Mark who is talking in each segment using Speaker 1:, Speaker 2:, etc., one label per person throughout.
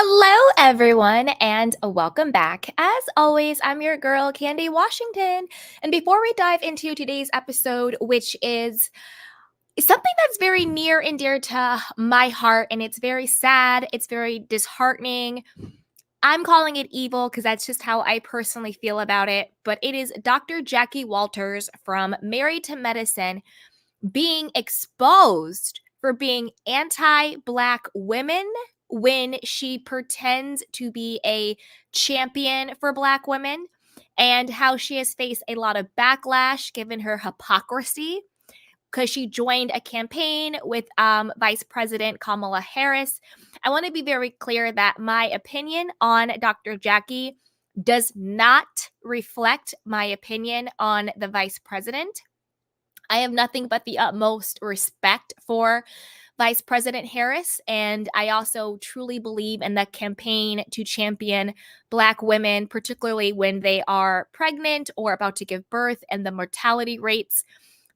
Speaker 1: Hello, everyone, and welcome back. As always, I'm your girl, Candy Washington. And before we dive into today's episode, which is something that's very near and dear to my heart, and it's very sad, it's very disheartening. I'm calling it evil because that's just how I personally feel about it. But it is Dr. Jackie Walters from Married to Medicine being exposed for being anti-Black women when she pretends to be a champion for Black women, and how she has faced a lot of backlash given her hypocrisy because she joined a campaign with Vice President Kamala Harris. I want to be very clear that my opinion on Dr. Jackie does not reflect my opinion on the Vice President. I have nothing but the utmost respect for Vice President Harris, and I also truly believe in the campaign to champion Black women, particularly when they are pregnant or about to give birth, and the mortality rates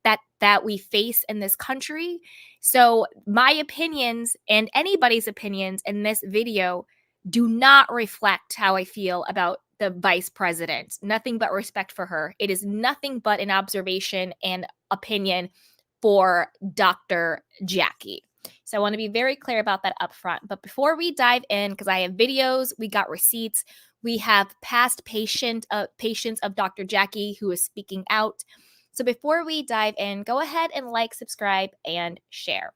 Speaker 1: that we face in this country. So my opinions and anybody's opinions in this video do not reflect how I feel about the vice president. Nothing but respect for her. It is nothing but an observation and opinion for Dr. Jackie. So I want to be very clear about that up front. But before we dive in, because I have videos, we got receipts, we have past patients of Dr. Jackie who is speaking out. So before we dive in, go ahead and like, subscribe, and share.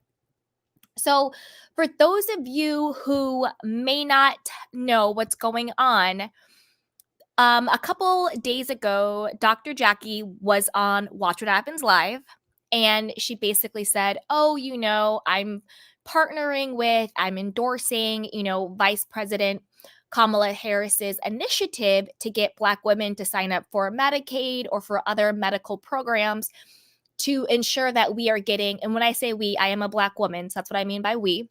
Speaker 1: So for those of you who may not know what's going on, a couple days ago, Dr. Jackie was on Watch What Happens Live, and she basically said, I'm endorsing, Vice President Kamala Harris's initiative to get Black women to sign up for Medicaid or for other medical programs to ensure that we are getting, and when I say we, I am a Black woman, so that's what I mean by we,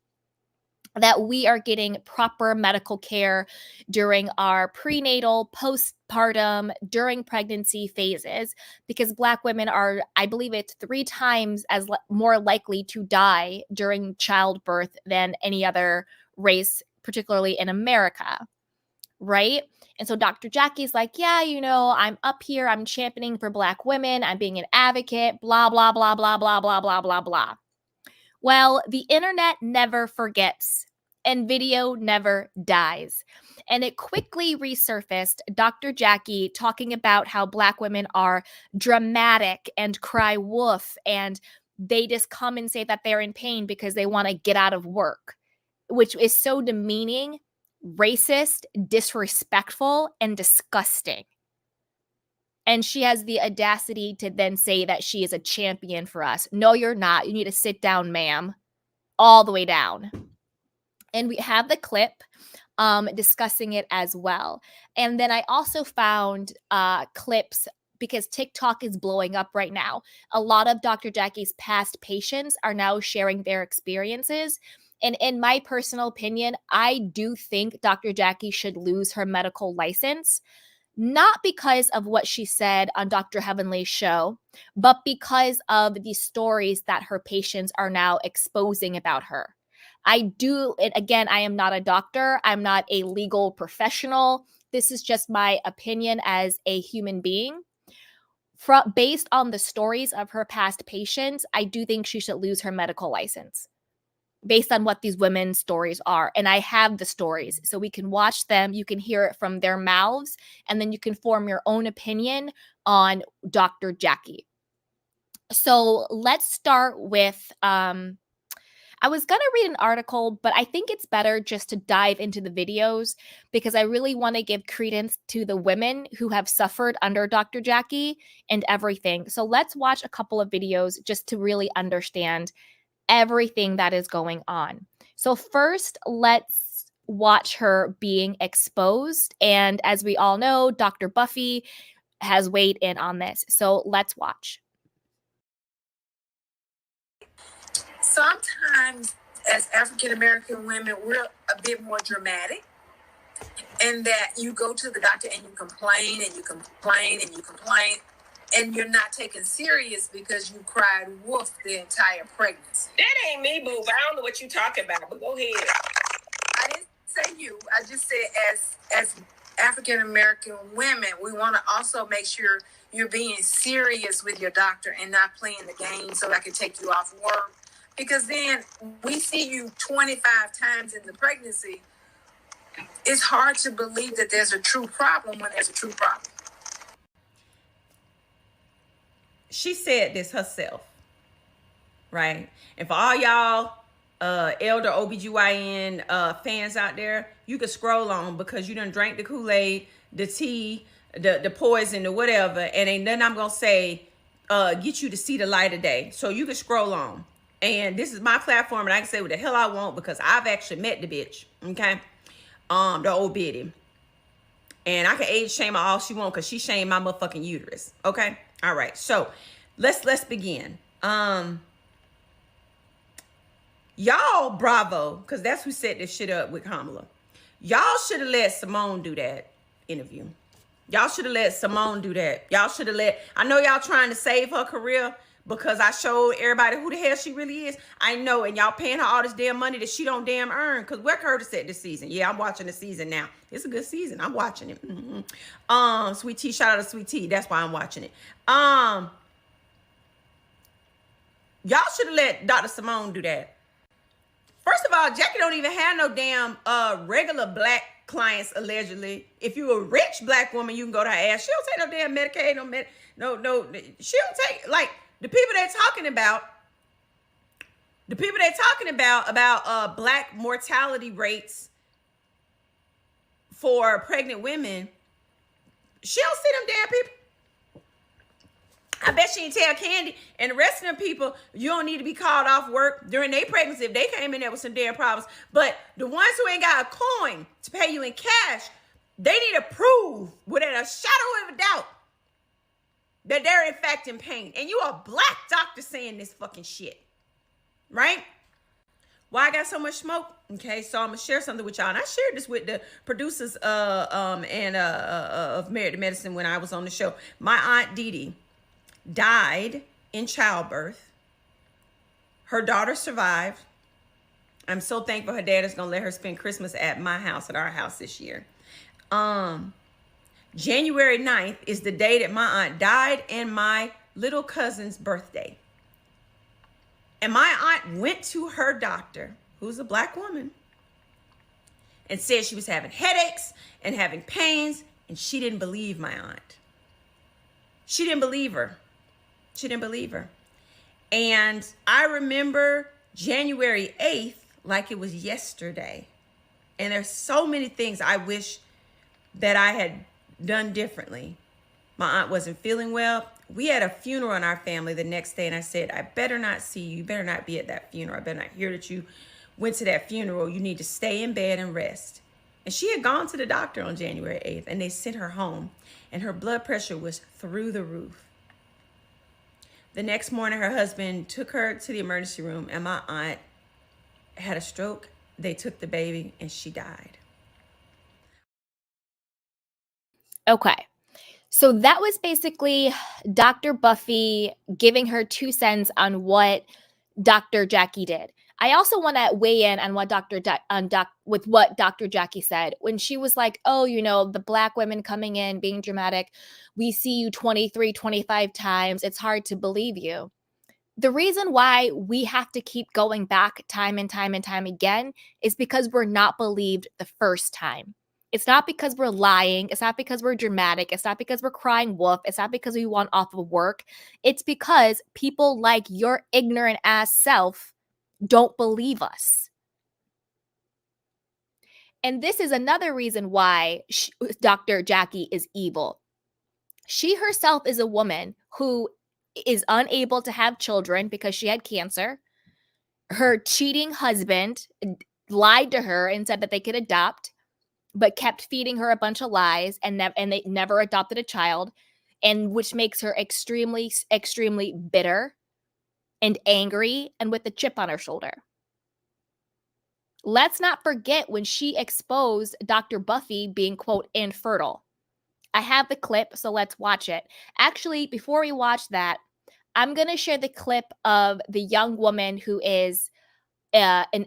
Speaker 1: that we are getting proper medical care during our prenatal, postpartum, during pregnancy phases, because Black women are, I believe it's 3 times as more likely to die during childbirth than any other race, particularly in America, right? And so Dr. Jackie's like, I'm up here, I'm championing for Black women, I'm being an advocate, blah, blah, blah, blah, blah, blah, blah, blah, blah. Well, the internet never forgets, and video never dies. And it quickly resurfaced Dr. Jackie talking about how Black women are dramatic and cry wolf, and they just come and say that they're in pain because they want to get out of work, which is so demeaning, racist, disrespectful, and disgusting. And she has the audacity to then say that she is a champion for us. No, you're not. You need to sit down, ma'am. All the way down. And we have the clip discussing it as well. And then I also found clips because TikTok is blowing up right now. A lot of Dr. Jackie's past patients are now sharing their experiences. And in my personal opinion, I do think Dr. Jackie should lose her medical license. Not because of what she said on Dr. Heavenly's show, but because of the stories that her patients are now exposing about her. I am not a doctor. I'm not a legal professional. This is just my opinion as a human being. Based on the stories of her past patients, I do think she should lose her medical license, based on what these women's stories are. And I have the stories, so we can watch them. You can hear it from their mouths, and then you can form your own opinion on Dr. Jackie. So let's start with, I was going to read an article, but I think it's better just to dive into the videos because I really want to give credence to the women who have suffered under Dr. Jackie and everything. So let's watch a couple of videos just to really understand everything that is going on. So first, let's watch her being exposed. And as we all know, Dr. Buffy has weighed in on this. So let's watch.
Speaker 2: Sometimes as African-American women, we're a bit more dramatic in that you go to the doctor and you complain and you complain and you complain, and you're not taken serious because you cried wolf the entire pregnancy.
Speaker 3: That ain't me, boo. I don't know what you talking about, but go ahead.
Speaker 2: I didn't say you. I just said as African American women, we want to also make sure you're being serious with your doctor and not playing the game so I can take you off work. Because then we see you 25 times in the pregnancy. It's hard to believe that there's a true problem when there's a true problem.
Speaker 3: She said this herself, right? And for all y'all elder OBGYN fans out there, you can scroll on because you done drank the Kool-Aid, the tea, the poison, the whatever, and ain't nothing I'm gonna say get you to see the light of day. So you can scroll on. And this is my platform, and I can say what the hell I want because I've actually met the bitch, okay? The old biddy. And I can age shame her all she want because she shamed my motherfucking uterus, okay? All right, so let's begin. Y'all, bravo, because that's who set this shit up with Kamala. Y'all should have let Simone do that interview. Y'all should have let Simone do that. Y'all should have let, I know y'all trying to save her career because I showed everybody who the hell she really is. I know, and y'all paying her all this damn money that she don't damn earn. Because where Curtis at this season? Yeah, I'm watching the season now. It's a good season. I'm watching it. Sweet Tea, shout out to Sweet Tea. That's why I'm watching it. Y'all should have let Dr. Simone do that. First of all, Jackie don't even have no damn regular black clients, allegedly. If you're a rich black woman, you can go to her ass. She don't take no damn Medicaid, no. She don't take, like, the people they're talking about black mortality rates for pregnant women, she don't see them damn people. I bet she didn't tell Candy and the rest of them people, you don't need to be called off work during their pregnancy if they came in there with some damn problems. But the ones who ain't got a coin to pay you in cash, they need to prove without a shadow of a doubt that they're in fact in pain. And you a black doctor saying this fucking shit, right? Why I got so much smoke? Okay, so I'm gonna share something with y'all. And I shared this with the producers of Married to Medicine when I was on the show. My aunt Dee Dee died in childbirth. Her daughter survived. I'm so thankful her dad is gonna let her spend Christmas at my house, at our house this year. January 9th is the day that my aunt died and my little cousin's birthday. And my aunt went to her doctor, who's a black woman, and said she was having headaches and having pains, and she didn't believe my aunt. She didn't believe her. She didn't believe her. And I remember January 8th like it was yesterday. And there's so many things I wish that I had done differently. My aunt wasn't feeling well. We had a funeral in our family the next day, and I said, I better not see you. You better not be at that funeral. I better not hear that you went to that funeral. You need to stay in bed and rest. And she had gone to the doctor on January 8th, and they sent her home, and her blood pressure was through the roof. The next morning, her husband took her to the emergency room, and my aunt had a stroke. They took the baby, and she died.
Speaker 1: Okay. So that was basically Dr. Buffy giving her 2 cents on what Dr. Jackie did. I also want to weigh in on what with what Dr. Jackie said when she was like, oh, you know, the black women coming in being dramatic. We see you 23, 25 times. It's hard to believe you. The reason why we have to keep going back time and time and time again is because we're not believed the first time. It's not because we're lying. It's not because we're dramatic. It's not because we're crying wolf. It's not because we want off of work. It's because people like your ignorant ass self don't believe us. And this is another reason why Dr. Jackie is evil. She herself is a woman who is unable to have children because she had cancer. Her cheating husband lied to her and said that they could adopt, but kept feeding her a bunch of lies, and they never adopted a child, and which makes her extremely, extremely bitter and angry and with a chip on her shoulder. Let's not forget when she exposed Dr. Buffy being, quote, infertile. I have the clip, so let's watch it. Actually, before we watch that, I'm going to share the clip of the young woman who is an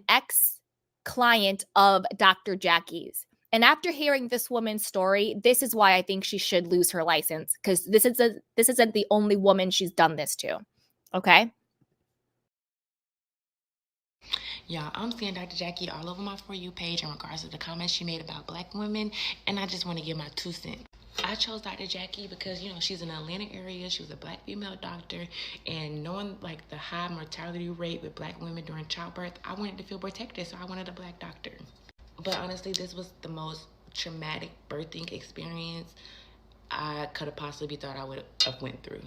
Speaker 1: client of Dr. Jackie's. And after hearing this woman's story, this is why I think she should lose her license, because this isn't the only woman she's done this to. Okay?
Speaker 4: Y'all, I'm seeing Dr. Jackie all over my For You page in regards to the comments she made about Black women, and I just want to give my 2 cents. I chose Dr. Jackie because, she's in the Atlanta area. She was a Black female doctor, and knowing like the high mortality rate with Black women during childbirth, I wanted to feel protected, so I wanted a Black doctor. But honestly, this was the most traumatic birthing experience I could have possibly thought I would have went through.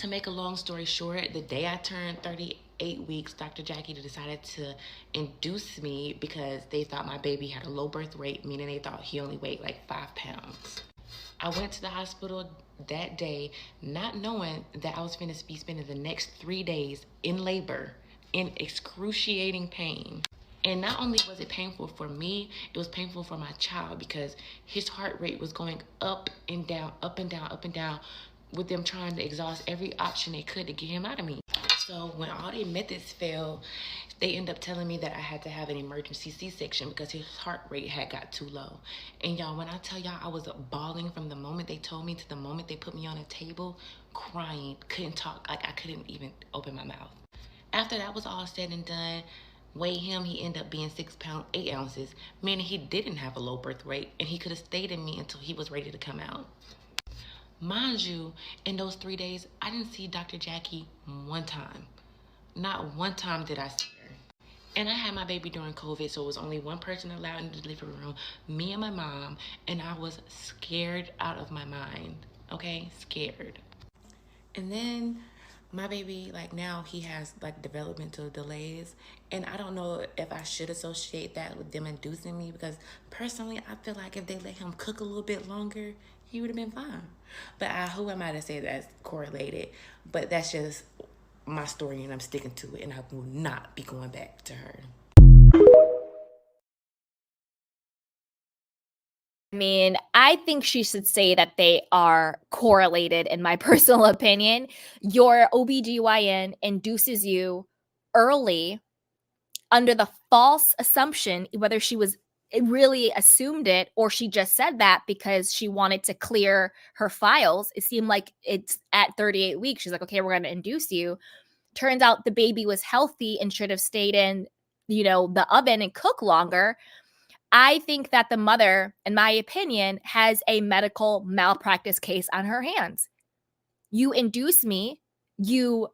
Speaker 4: To make a long story short, the day I turned 38 weeks, Dr. Jackie decided to induce me because they thought my baby had a low birth weight, meaning they thought he only weighed like 5 pounds. I went to the hospital that day not knowing that I was going to be spending the next 3 days in labor in excruciating pain. And not only was it painful for me, it was painful for my child because his heart rate was going up and down, up and down, up and down, with them trying to exhaust every option they could to get him out of me. So when all their methods failed, they ended up telling me that I had to have an emergency C-section because his heart rate had got too low. And y'all, when I tell y'all I was bawling from the moment they told me to the moment they put me on a table, crying, couldn't talk, like I couldn't even open my mouth. After that was all said and done, weighed him, he ended up being 6 pounds, 8 ounces, meaning he didn't have a low birth weight and he could have stayed in me until he was ready to come out. Mind you, in those 3 days, I didn't see Dr. Jackie one time. Not one time did I see her. And I had my baby during COVID, so it was only one person allowed in the delivery room, me and my mom, and I was scared out of my mind, okay? Scared. And then my baby, like now he has like developmental delays, and I don't know if I should associate that with them inducing me, because personally I feel like if they let him cook a little bit longer, he would have been fine. But who am I to say that's correlated? But that's just my story and I'm sticking to it, and I will not be going back to her.
Speaker 1: I mean, I think she should say that they are correlated, in my personal opinion. Your OBGYN induces you early under the false assumption, whether she was really assumed it or she just said that because she wanted to clear her files. It seemed like it's at 38 weeks. She's like, okay, we're going to induce you. Turns out the baby was healthy and should have stayed in, the oven and cook longer. I think that the mother, in my opinion, has a medical malpractice case on her hands. You induce me, you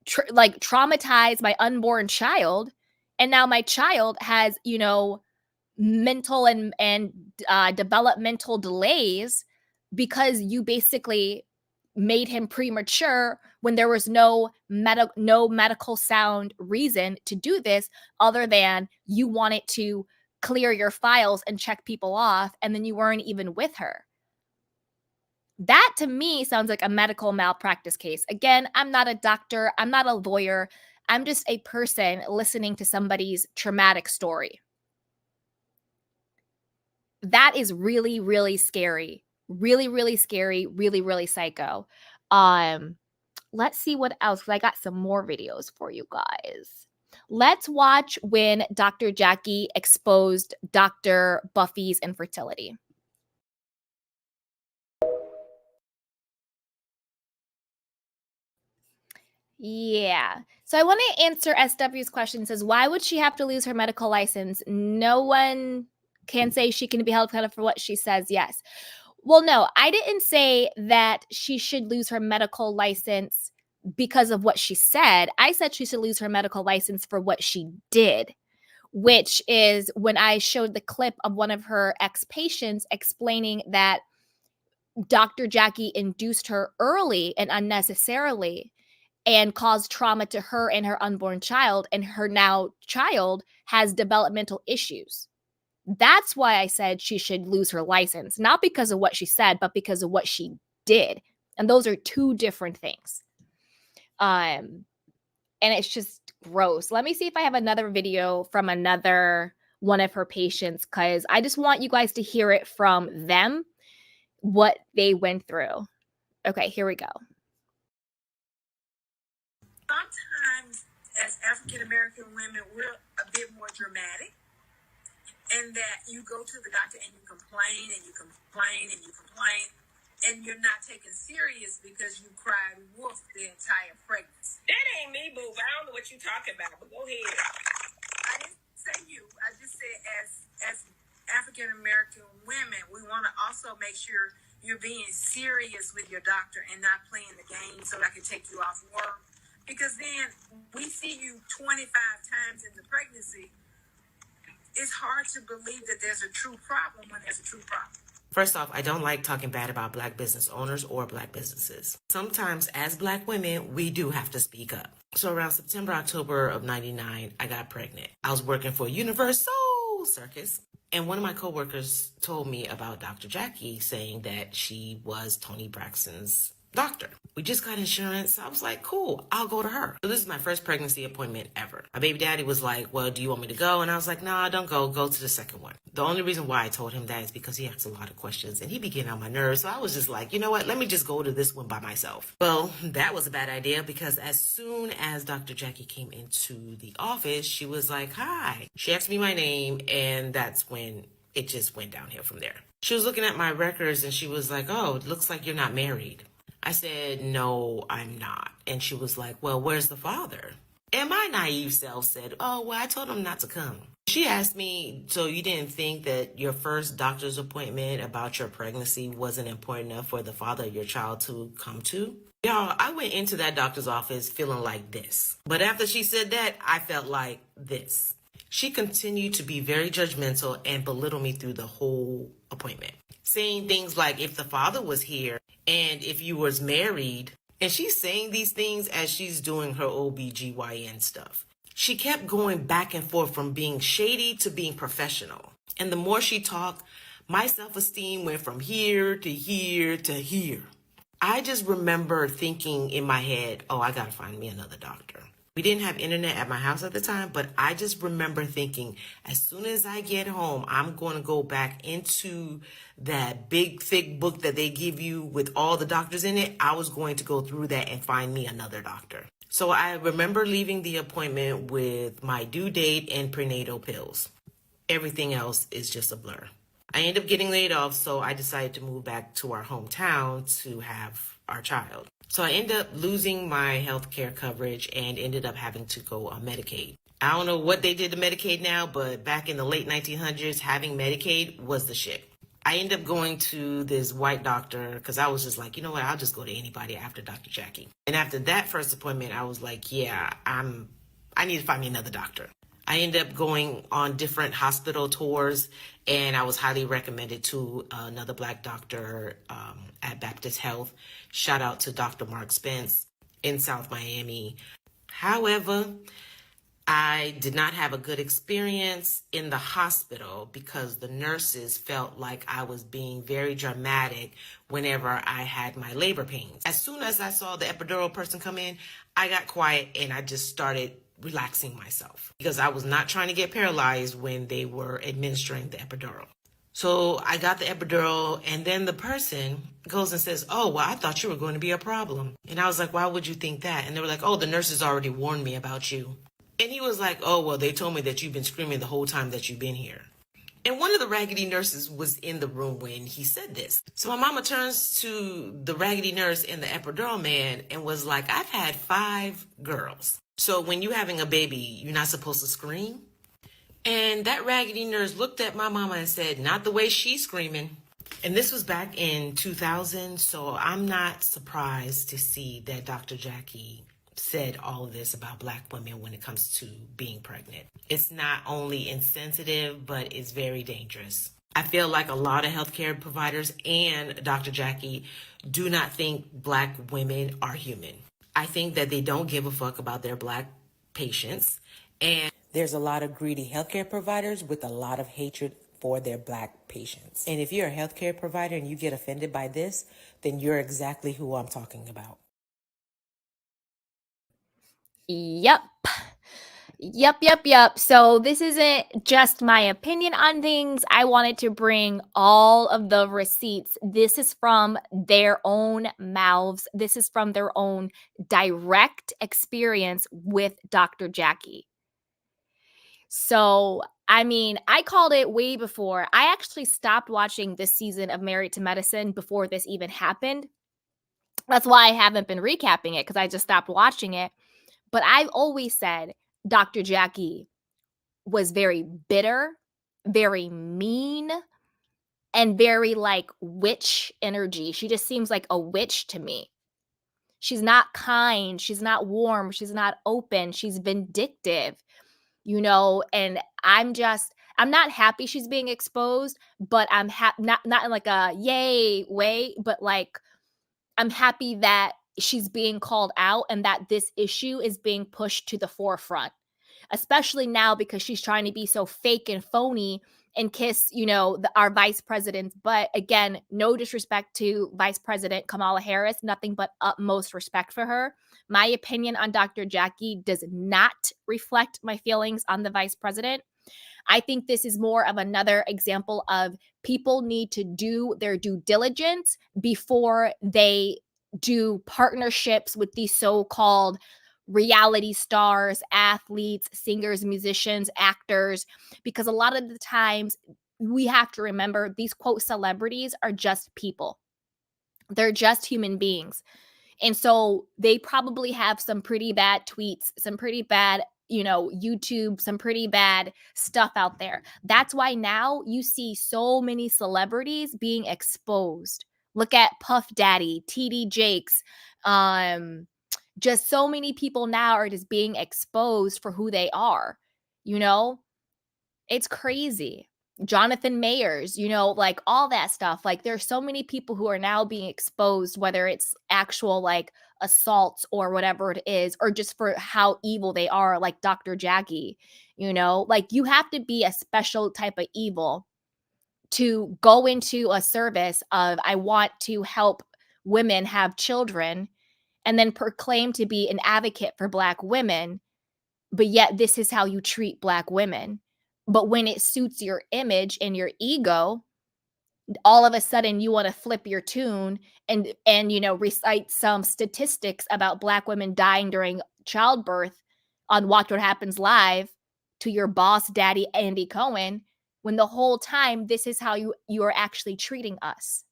Speaker 1: traumatize my unborn child, and now my child has, mental and developmental delays because you basically made him premature when there was no medical sound reason to do this other than you wanted to clear your files and check people off, and then you weren't even with her. That to me sounds like a medical malpractice case. Again, I'm not a doctor, I'm not a lawyer, I'm just a person listening to somebody's traumatic story. That is really, really scary. Really, really scary, really, really psycho. Let's see what else, because I got some more videos for you guys. Let's watch when Dr. Jackie exposed Dr. Buffy's infertility. Yeah. So I want to answer SW's question. It says, why would she have to lose her medical license? No one can say she can be held accountable for what she says. Yes. Well, no, I didn't say that she should lose her medical license because of what she said. I said she should lose her medical license for what she did, which is when I showed the clip of one of her ex-patients explaining that Dr. Jackie induced her early and unnecessarily and caused trauma to her and her unborn child, and her now child has developmental issues. That's why I said she should lose her license, not because of what she said, but because of what she did. And those are two different things. And it's just gross. Let me see if I have another video from another one of her patients, because I just want you guys to hear it from them, what they went through. Okay, here we go.
Speaker 2: Sometimes, as African American women, we're a bit more dramatic. and that you go to the doctor and you complain and you complain and you complain, and you're not taken serious because you cried wolf the entire pregnancy.
Speaker 3: That ain't me, boo. I don't know what you're talking about, but go ahead.
Speaker 2: I didn't say you. I just said as African American women, we want to also make sure you're being serious with your doctor and not playing the game so that I can take you off work. Because then we see you 25 times in the pregnancy. It's hard to believe that there's a true problem when there's a true problem.
Speaker 5: First off, I don't like talking bad about Black business owners or Black businesses. Sometimes as Black women, we do have to speak up. So around September, October of 99, I got pregnant. I was working for Universal Circus, and one of my coworkers told me about Dr. Jackie, saying that she was Toni Braxton's doctor. We just got insurance. So I was like, cool, I'll go to her. So this is my first pregnancy appointment ever. My baby daddy was like, well, do you want me to go? And I was like, nah, don't go. Go to the second one. The only reason why I told him that is because he asked a lot of questions and he be getting on my nerves. So I was just like, you know what? Let me just go to this one by myself. Well, that was a bad idea because as soon as Dr. Jackie came into the office, she was like, hi. She asked me my name, and that's when it just went downhill from there. She was looking at my records and she was like, oh, it looks like you're not married. I said, no, I'm not. And she was like, well, where's the father? And my naive self said, oh, well, I told him not to come. She asked me, so you didn't think that your first doctor's appointment about your pregnancy wasn't important enough for the father of your child to come to? Y'all, I went into that doctor's office feeling like this. But after she said that, I felt like this. She continued to be very judgmental and belittle me through the whole appointment, saying things like, if the father was here and if you was married, and she's saying these things as she's doing her OBGYN stuff. She kept going back and forth from being shady to being professional. And the more she talked, my self-esteem went from here to here to here. I just remember thinking in my head, oh, I gotta find me another doctor. We didn't have internet at my house at the time, but I just remember thinking, as soon as I get home, I'm going to go back into that big, thick book that they give you with all the doctors in it. I was going to go through that and find me another doctor. So I remember leaving the appointment with my due date and prenatal pills. Everything else is just a blur. I ended up getting laid off, so I decided to move back to our hometown to have our child. So I ended up losing my health care coverage and ended up having to go on Medicaid. I don't know what they did to Medicaid now, but back in the late 1900s, having Medicaid was the shit. I ended up going to this white doctor because I was just like, you know what, I'll just go to anybody after Dr. Jackie. And after that first appointment, I was like, yeah, I need to find me another doctor. I ended up going on different hospital tours, and I was highly recommended to another Black doctor at Baptist Health. Shout out to Dr. Mark Spence in South Miami. However, I did not have a good experience in the hospital because the nurses felt like I was being very dramatic whenever I had my labor pains. As soon as I saw the epidural person come in, I got quiet and I just started relaxing myself because I was not trying to get paralyzed when they were administering the epidural. So I got the epidural, and then the person goes and says, oh, well, I thought you were going to be a problem. And I was like, why would you think that? And they were like, oh, the nurses already warned me about you. And he was like, oh, well, they told me that you've been screaming the whole time that you've been here. And one of the raggedy nurses was in the room when he said this. So my mama turns to the raggedy nurse and the epidural man and was like, I've had 5 girls. So when you're having a baby, you're not supposed to scream? And that raggedy nurse looked at my mama and said, not the way she's screaming. And this was back in 2000, so I'm not surprised to see that Dr. Jackie said all of this about Black women when it comes to being pregnant. It's not only insensitive, but it's very dangerous. I feel like a lot of healthcare providers and Dr. Jackie do not think Black women are human. I think that they don't give a fuck about their Black patients. And there's a lot of greedy healthcare providers with a lot of hatred for their Black patients. And if you're a healthcare provider and you get offended by this, then you're exactly who I'm talking about.
Speaker 1: Yep. So this isn't just my opinion on things. I wanted to bring all of the receipts. This is from their own mouths. This is from their own direct experience with Dr. Jackie. So I mean, I called it way before. I actually stopped watching this season of Married to Medicine before this even happened. That's why I haven't been recapping it, because I just stopped watching it. But I've always said Dr. Jackie was very bitter, very mean, and very like witch energy. She just seems like a witch to me. She's not kind, she's not warm, she's not open, she's vindictive, and I'm not happy she's being exposed, but I'm not in like a yay way, but like I'm happy that she's being called out and that this issue is being pushed to the forefront, especially now because she's trying to be so fake and phony and kiss, our vice president's butt. Again, no disrespect to Vice President Kamala Harris, nothing but utmost respect for her. My opinion on Dr. Jackie does not reflect my feelings on the vice president. I think this is more of another example of people need to do their due diligence before they do partnerships with these so-called reality stars, athletes, singers, musicians, actors, because a lot of the times we have to remember these quote celebrities are just people. They're just human beings. And so they probably have some pretty bad tweets, some pretty bad, YouTube, some pretty bad stuff out there. That's why now you see so many celebrities being exposed. Look at Puff Daddy, TD Jakes, just so many people now are just being exposed for who they are. It's crazy. Jonathan Mayers, like all that stuff. Like there's so many people who are now being exposed, whether it's actual like assaults or whatever it is, or just for how evil they are, like Dr. Jackie, like you have to be a special type of evil to go into a service of, I want to help women have children, and then proclaim to be an advocate for Black women, but yet this is how you treat Black women. But when it suits your image and your ego, all of a sudden you want to flip your tune and recite some statistics about Black women dying during childbirth on Watch What Happens Live to your boss daddy Andy Cohen, when the whole time this is how you are actually treating us.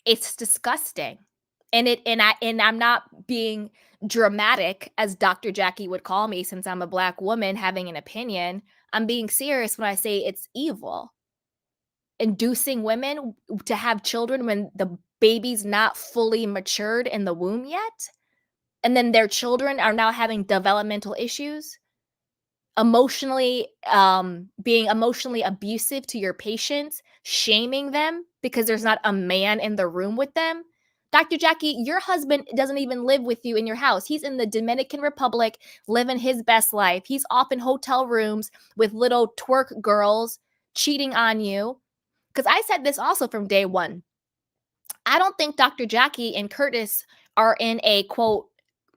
Speaker 1: It's disgusting. And I'm not being dramatic, as Dr. Jackie would call me, since I'm a Black woman having an opinion. I'm being serious when I say it's evil. Inducing women to have children when the baby's not fully matured in the womb yet, and then their children are now having developmental issues, being emotionally abusive to your patients, shaming them because there's not a man in the room with them. Dr. Jackie, your husband doesn't even live with you in your house. He's in the Dominican Republic living his best life. He's off in hotel rooms with little twerk girls cheating on you. Because I said this also from day one. I don't think Dr. Jackie and Curtis are in a quote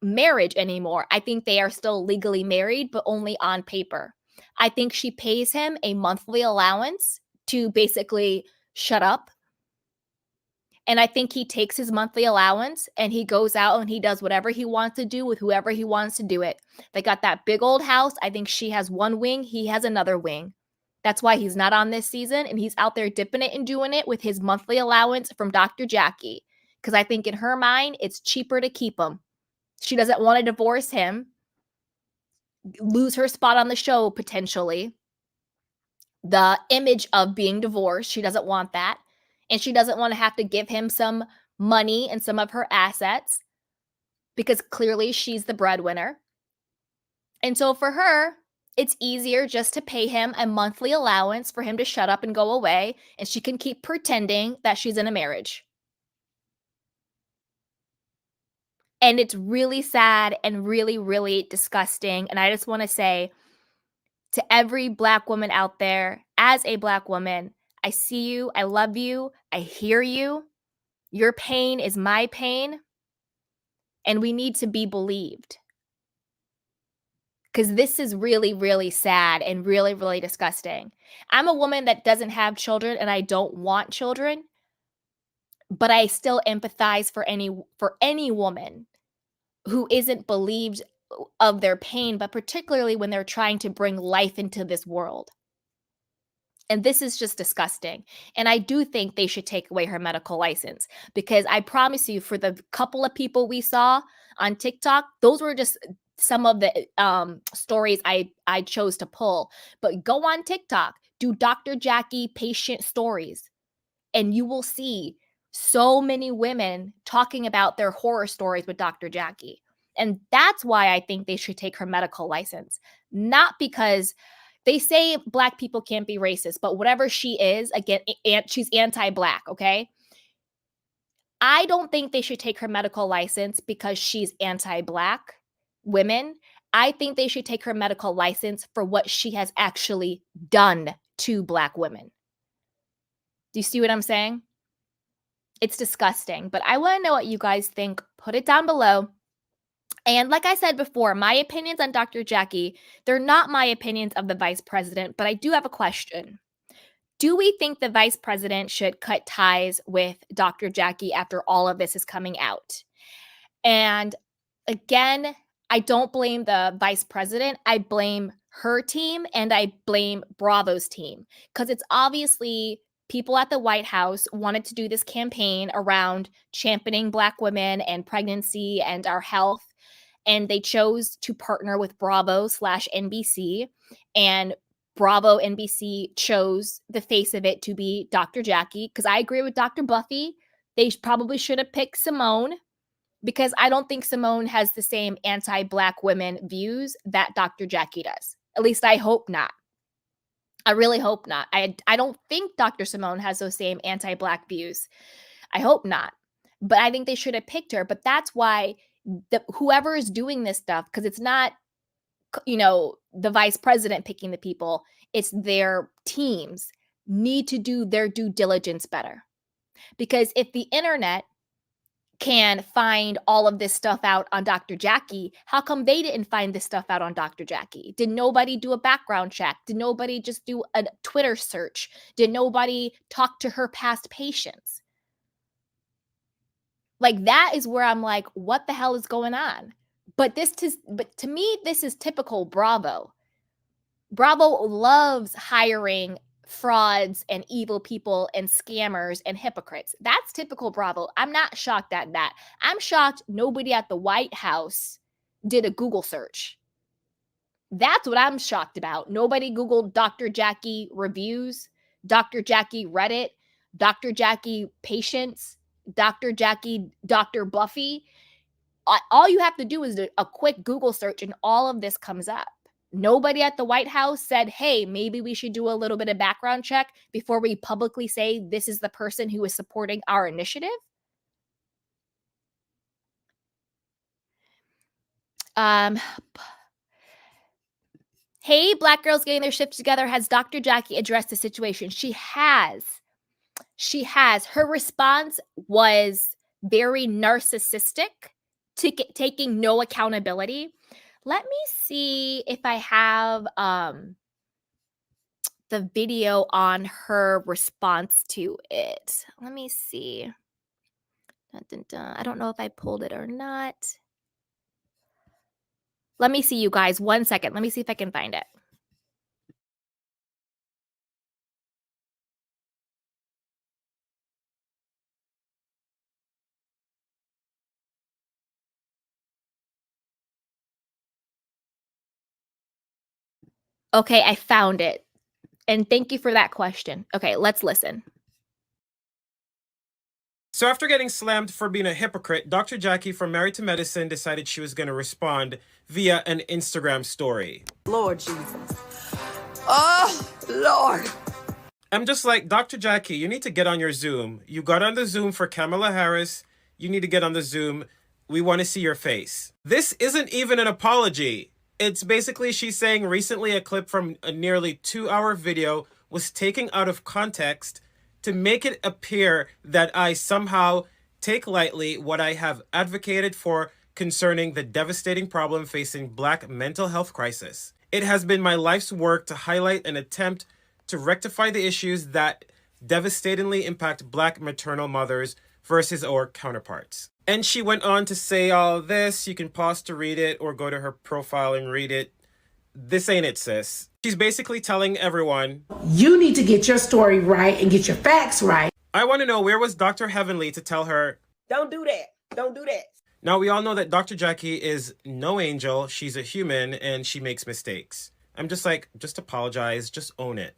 Speaker 1: marriage anymore. I think they are still legally married, but only on paper. I think she pays him a monthly allowance to basically shut up. And I think he takes his monthly allowance and he goes out and he does whatever he wants to do with whoever he wants to do it. They got that big old house. I think she has one wing, he has another wing. That's why he's not on this season, and he's out there dipping it and doing it with his monthly allowance from Dr. Jackie. Because I think in her mind, it's cheaper to keep him. She doesn't want to divorce him, lose her spot on the show potentially. The image of being divorced, she doesn't want that. And she doesn't want to have to give him some money and some of her assets, because clearly she's the breadwinner. And so for her, it's easier just to pay him a monthly allowance for him to shut up and go away, and she can keep pretending that she's in a marriage. And it's really sad and really, really disgusting. And I just want to say to every Black woman out there, as a Black woman, I see you, I love you, I hear you. Your pain is my pain, and we need to be believed. Because this is really, really sad and really, really disgusting. I'm a woman that doesn't have children and I don't want children, but I still empathize for any woman who isn't believed of their pain, but particularly when they're trying to bring life into this world. And this is just disgusting. And I do think they should take away her medical license, because I promise you, for the couple of people we saw on TikTok, those were just some of the stories I chose to pull. But go on TikTok, do Dr. Jackie patient stories, and you will see so many women talking about their horror stories with Dr. Jackie. And that's why I think they should take her medical license. Not because they say Black people can't be racist, but whatever she is, again, she's anti-Black, okay? I don't think they should take her medical license because she's anti-Black women. I think they should take her medical license for what she has actually done to Black women. Do you see what I'm saying? It's disgusting, but I want to know what you guys think. Put it down below. And like I said before, my opinions on Dr. Jackie, they're not my opinions of the vice president, but I do have a question. Do we think the vice president should cut ties with Dr. Jackie after all of this is coming out? And again, I don't blame the vice president. I blame her team and I blame Bravo's team, because it's obviously people at the White House wanted to do this campaign around championing Black women and pregnancy and our health. And they chose to partner with Bravo/NBC, and Bravo NBC chose the face of it to be Dr. Jackie, because I agree with Dr. Buffy. They probably should have picked Simone, because I don't think Simone has the same anti-Black women views that Dr. Jackie does. At least I hope not. I really hope not. I don't think Dr. Simone has those same anti-Black views. I hope not. But I think they should have picked her. But that's why whoever is doing this stuff, because it's not, the vice president picking the people, it's their teams, need to do their due diligence better. Because if the internet can find all of this stuff out on Dr. Jackie, how come they didn't find this stuff out on Dr. Jackie? Did nobody do a background check? Did nobody just do a Twitter search? Did nobody talk to her past patients? Like, that is where I'm like, what the hell is going on? But to me, this is typical Bravo. Bravo loves hiring frauds and evil people and scammers and hypocrites. That's typical Bravo. I'm not shocked at that. I'm shocked nobody at the White House did a Google search. That's what I'm shocked about. Nobody Googled Dr. Jackie reviews, Dr. Jackie Reddit, Dr. Jackie patients, Dr. Jackie, Dr. Buffy. All you have to do is a quick Google search and all of this comes up. Nobody at the White House said, hey, maybe we should do a little bit of background check before we publicly say this is the person who is supporting our initiative. Hey, Black girls getting their shit together. Has Dr. Jackie addressed the situation? She has. Her response was very narcissistic, taking no accountability. Let me see if I have the video on her response to it. Let me see. Dun, dun, dun. I don't know if I pulled it or not. Let me see, you guys. 1 second. Let me see if I can find it. Okay, I found it. And thank you for that question. Okay, let's listen.
Speaker 6: So after getting slammed for being a hypocrite, Dr. Jackie from Married to Medicine decided she was going to respond via an Instagram story.
Speaker 7: Lord Jesus. Oh, Lord.
Speaker 6: I'm just like, Dr. Jackie, you need to get on your Zoom. You got on the Zoom for Kamala Harris. You need to get on the Zoom. We want to see your face. This isn't even an apology. It's basically she's saying recently a clip from a nearly 2-hour video was taken out of context to make it appear that I somehow take lightly what I have advocated for concerning the devastating problem facing Black mental health crisis. It has been my life's work to highlight and attempt to rectify the issues that devastatingly impact Black maternal mothers versus our counterparts. And she went on to say all this. You can pause to read it or go to her profile and read it. This ain't it, sis. She's basically telling everyone,
Speaker 8: you need to get your story right and get your facts right.
Speaker 6: I want to know, where was Dr. Heavenly to tell her,
Speaker 3: Don't do that. Don't do that.
Speaker 6: Now, we all know that Dr. Jackie is no angel. She's a human and she makes mistakes. I'm just like, just apologize, just own it.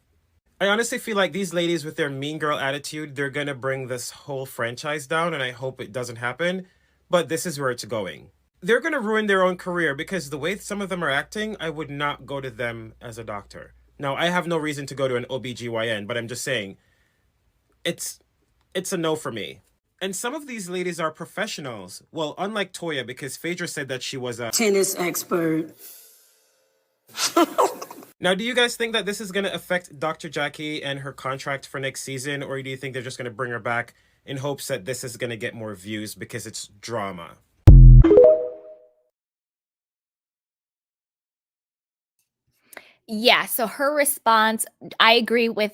Speaker 6: I honestly feel like these ladies with their mean girl attitude, they're going to bring this whole franchise down, and I hope it doesn't happen. But this is where it's going. They're going to ruin their own career because the way some of them are acting, I would not go to them as a doctor. Now, I have no reason to go to an OBGYN, but I'm just saying, it's a no for me. And some of these ladies are professionals. Well, unlike Toya, because Phaedra said that she was a
Speaker 7: tennis expert.
Speaker 6: Now, do you guys think that this is going to affect Dr. Jackie and her contract for next season? Or do you think they're just going to bring her back in hopes that this is going to get more views because it's drama?
Speaker 1: Yeah, so her response, I agree with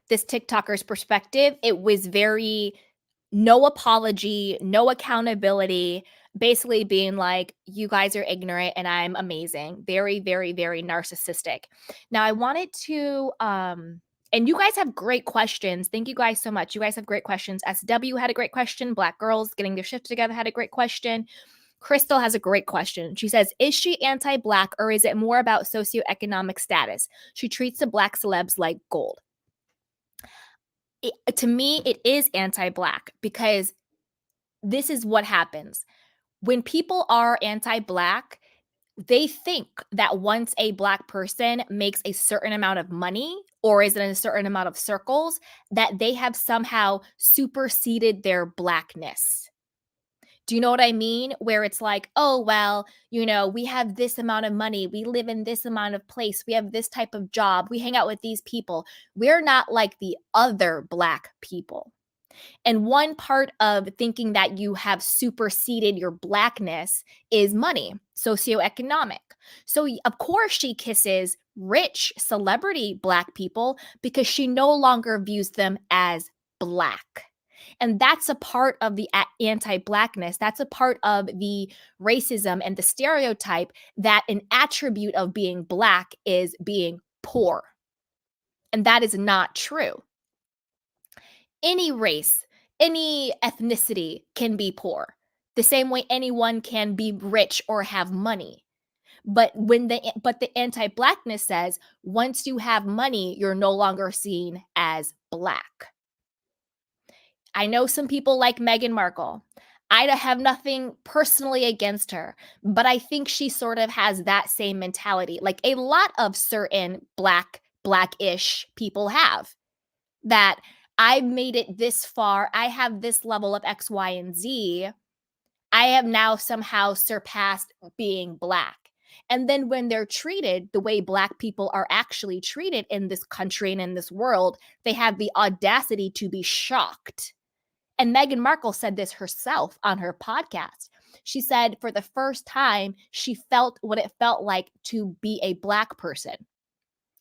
Speaker 1: this TikToker's perspective. It was very no apology, no accountability, basically being like, you guys are ignorant and I'm amazing. Very, very, very narcissistic. Now, I wanted to, and you guys have great questions. Thank you guys so much. You guys have great questions. SW had a great question. Black Girls Getting Their Shift Together had a great question. Crystal has a great question. She says, is she anti-Black or is it more about socioeconomic status? She treats the Black celebs like gold. To me, it is anti-Black because this is what happens. When people are anti-Black, they think that once a Black person makes a certain amount of money or is in a certain amount of circles, that they have somehow superseded their Blackness. Do you know what I mean? Where it's like, oh, well, we have this amount of money. We live in this amount of place. We have this type of job. We hang out with these people. We're not like the other Black people. And one part of thinking that you have superseded your Blackness is money, socioeconomic. So, of course, she kisses rich celebrity Black people because she no longer views them as Black. And that's a part of the anti-Blackness. That's a part of the racism and the stereotype that an attribute of being Black is being poor. And that is not true. Any race, any ethnicity can be poor, the same way anyone can be rich or have money. But the anti-Blackness says once you have money, you're no longer seen as Black. I know some people like Meghan Markle. I have nothing personally against her, but I think she sort of has that same mentality. Like a lot of certain Black-ish people have, that I made it this far. I have this level of X, Y, and Z. I have now somehow surpassed being Black. And then when they're treated the way Black people are actually treated in this country and in this world, they have the audacity to be shocked. And Meghan Markle said this herself on her podcast. She said for the first time, she felt what it felt like to be a Black person,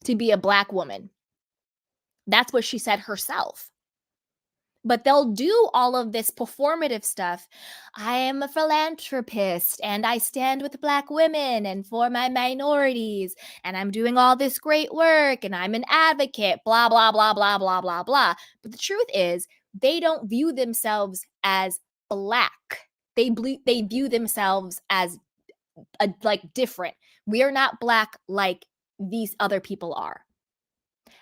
Speaker 1: to be a Black woman. That's what she said herself. But they'll do all of this performative stuff. I am a philanthropist and I stand with Black women and for my minorities and I'm doing all this great work and I'm an advocate, blah, blah, blah, blah, blah, blah, blah. But the truth is, they don't view themselves as Black. They view themselves as like different. We are not Black like these other people are.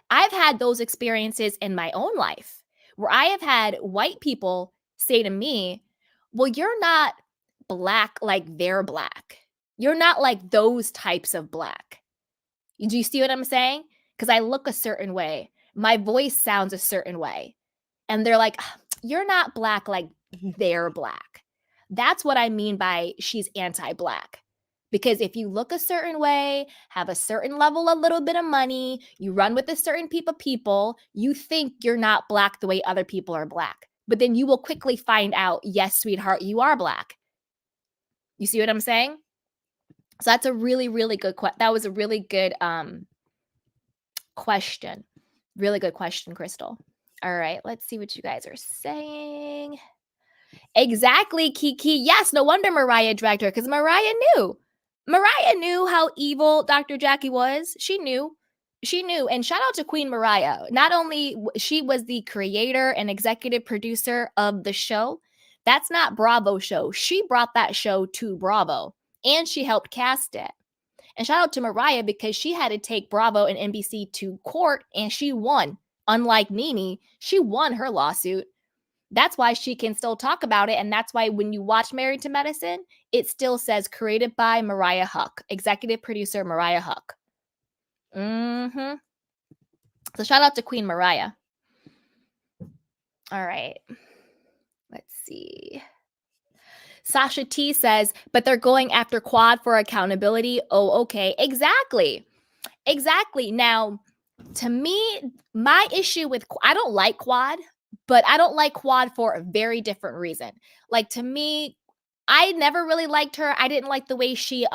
Speaker 1: I've had those experiences in my own life where I have had white people say to me, well, you're not Black like they're Black. You're not like those types of Black. Do you see what I'm saying? Because I look a certain way. My voice sounds a certain way. And they're like, you're not Black like they're Black. That's what I mean by she's anti-Black. Because if you look a certain way, have a certain level, a little bit of money, you run with a certain type of people, you think you're not Black the way other people are Black. But then you will quickly find out, yes, sweetheart, you are Black. You see what I'm saying? So that's a really, really good question. That was a really good question. Really good question, Crystal. All right, let's see what you guys are saying. Exactly, Kiki. Yes, no wonder Mariah dragged her because Mariah knew. Mariah knew how evil Dr. Jackie was. She knew. She knew. And shout out to Queen Mariah. Not only she was the creator and executive producer of the show. That's not Bravo show. She brought that show to Bravo and she helped cast it. And shout out to Mariah because she had to take Bravo and NBC to court and she won. Unlike Nene, she won her lawsuit. That's why she can still talk about it. And that's why when you watch Married to Medicine, it still says created by Mariah Huck, executive producer Mariah Huck. Mm-hmm. So shout out to Queen Mariah. All right. Let's see. Sasha T says, but they're going after Quad for accountability. Oh, okay. Exactly. Exactly. Now, to me, my issue with, I don't like Quad, but I don't like Quad for a very different reason. Like, to me, I never really liked her. I didn't like the way she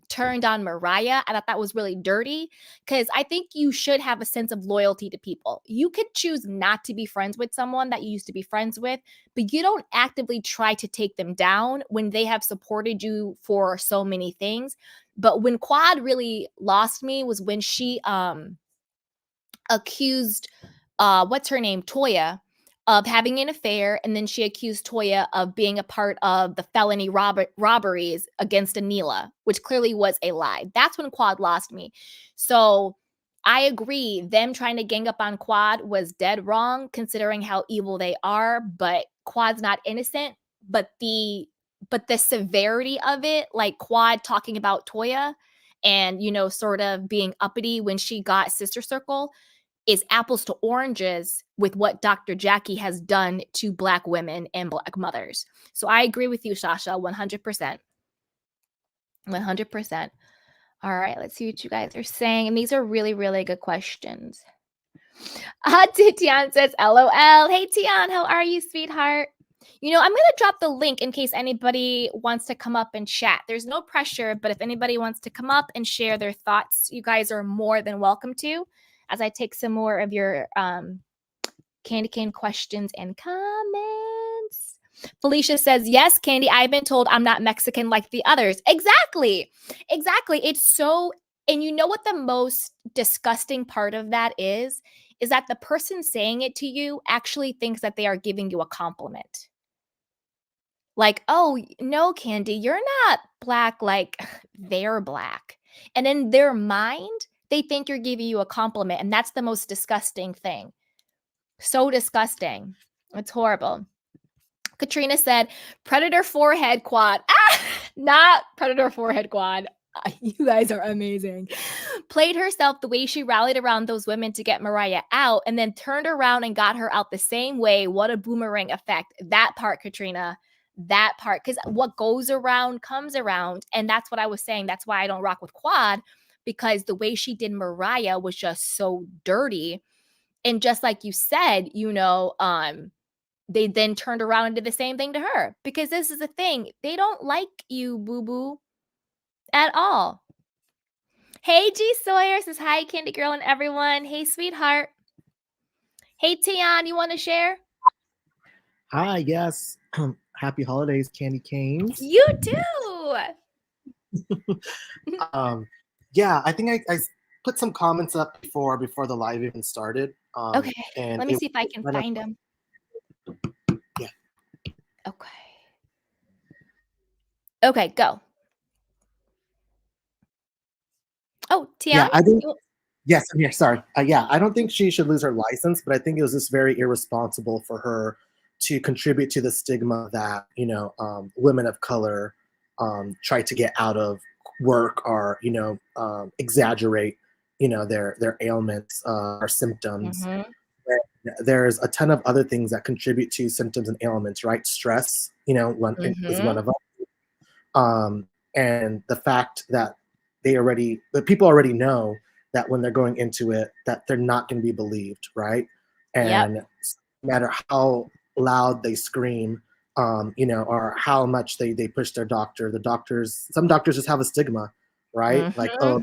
Speaker 1: turned on Mariah. I thought that was really dirty because I think you should have a sense of loyalty to people. You could choose not to be friends with someone that you used to be friends with, but you don't actively try to take them down when they have supported you for so many things. But when Quad really lost me was when she accused what's her name, Toya, of having an affair, and then she accused Toya of being a part of the felony robberies against Anila, which clearly was a lie. That's when Quad lost me. So I agree, them trying to gang up on Quad was dead wrong, considering how evil they are, but Quad's not innocent. But the severity of it, like Quad talking about Toya and, you know, sort of being uppity when she got Sister Circle, is apples to oranges with what Dr. Jackie has done to Black women and Black mothers. So I agree with you, Sasha, 100%. 100%. All right, let's see what you guys are saying. And these are really, really good questions. Tian says, LOL. Hey, Tian, how are you, sweetheart? You know, I'm going to drop the link in case anybody wants to come up and chat. There's no pressure, but if anybody wants to come up and share their thoughts, you guys are more than welcome to, as I take some more of your Candy Cane questions and comments. Felicia says, yes, Candy, I've been told I'm not Mexican like the others. Exactly. Exactly. It's so, and you know what the most disgusting part of that is that the person saying it to you actually thinks that they are giving you a compliment. Like, oh, no, Candy, you're not Black like they're Black. And in their mind, they think you're giving you a compliment. And that's the most disgusting thing. So disgusting. It's horrible. Katrina said, Predator forehead Quad. Not Predator forehead Quad. You guys are amazing. Played herself the way she rallied around those women to get Mariah out and then turned around and got her out the same way. What a boomerang effect. That part, Katrina. That part. Because what goes around comes around. And that's what I was saying. That's why I don't rock with Quad. Because the way she did Mariah was just so dirty. And just like you said, you know, they then turned around and did the same thing to her. Because this is the thing. They don't like you, boo-boo, at all. Hey, G Sawyer says, hi, Candy Girl and everyone. Hey, sweetheart. Hey, Tian, you want to share?
Speaker 9: Hi, yes. Happy holidays, Candy Canes.
Speaker 1: You too.
Speaker 9: Yeah, I think I put some comments up before the live even started.
Speaker 1: Okay,
Speaker 9: and
Speaker 1: let me see if I can find them.
Speaker 9: Yeah.
Speaker 1: Okay. Okay, go. Oh, Tian?
Speaker 9: Yeah, I think. Yes, I'm here. Sorry. Yeah, I don't think she should lose her license, but I think it was just very irresponsible for her to contribute to the stigma that, you know, women of color try to get out of work or, you know, exaggerate, you know, their ailments or symptoms.
Speaker 1: Mm-hmm.
Speaker 9: There's a ton of other things that contribute to symptoms and ailments, right? Stress, you know, is one of them. And the fact that the people already know that when they're going into it, that they're not going to be believed, right? And no matter how loud they scream, you know, or how much they push their doctor, some doctors just have a stigma, right? Like, oh,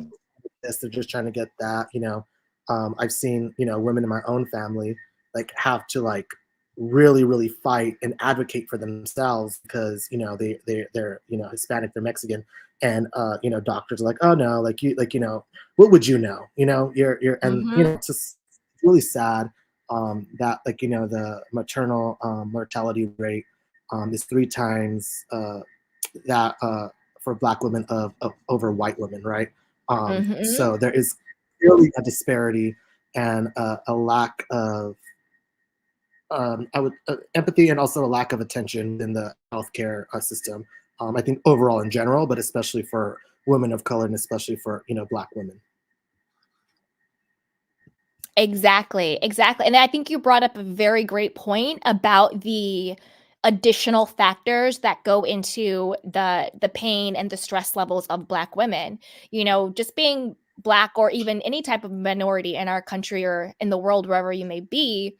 Speaker 9: this, they're just trying to get that, you know. I've seen, you know, women in my own family like have to like really, really fight and advocate for themselves because, you know, they're, you know, Hispanic, they're Mexican. And, you know, doctors are like, oh no, like you know, what would you know? You know, and, you know, it's just really sad that, like, you know, the maternal mortality rate is 3 times that for Black women of over white women, right? So there is clearly a disparity and a lack of empathy and also a lack of attention in the healthcare system. I think overall in general, but especially for women of color and especially for, you know, Black women.
Speaker 1: Exactly. And I think you brought up a very great point about the additional factors that go into the pain and the stress levels of Black women. You know, just being Black or even any type of minority in our country or in the world, wherever you may be,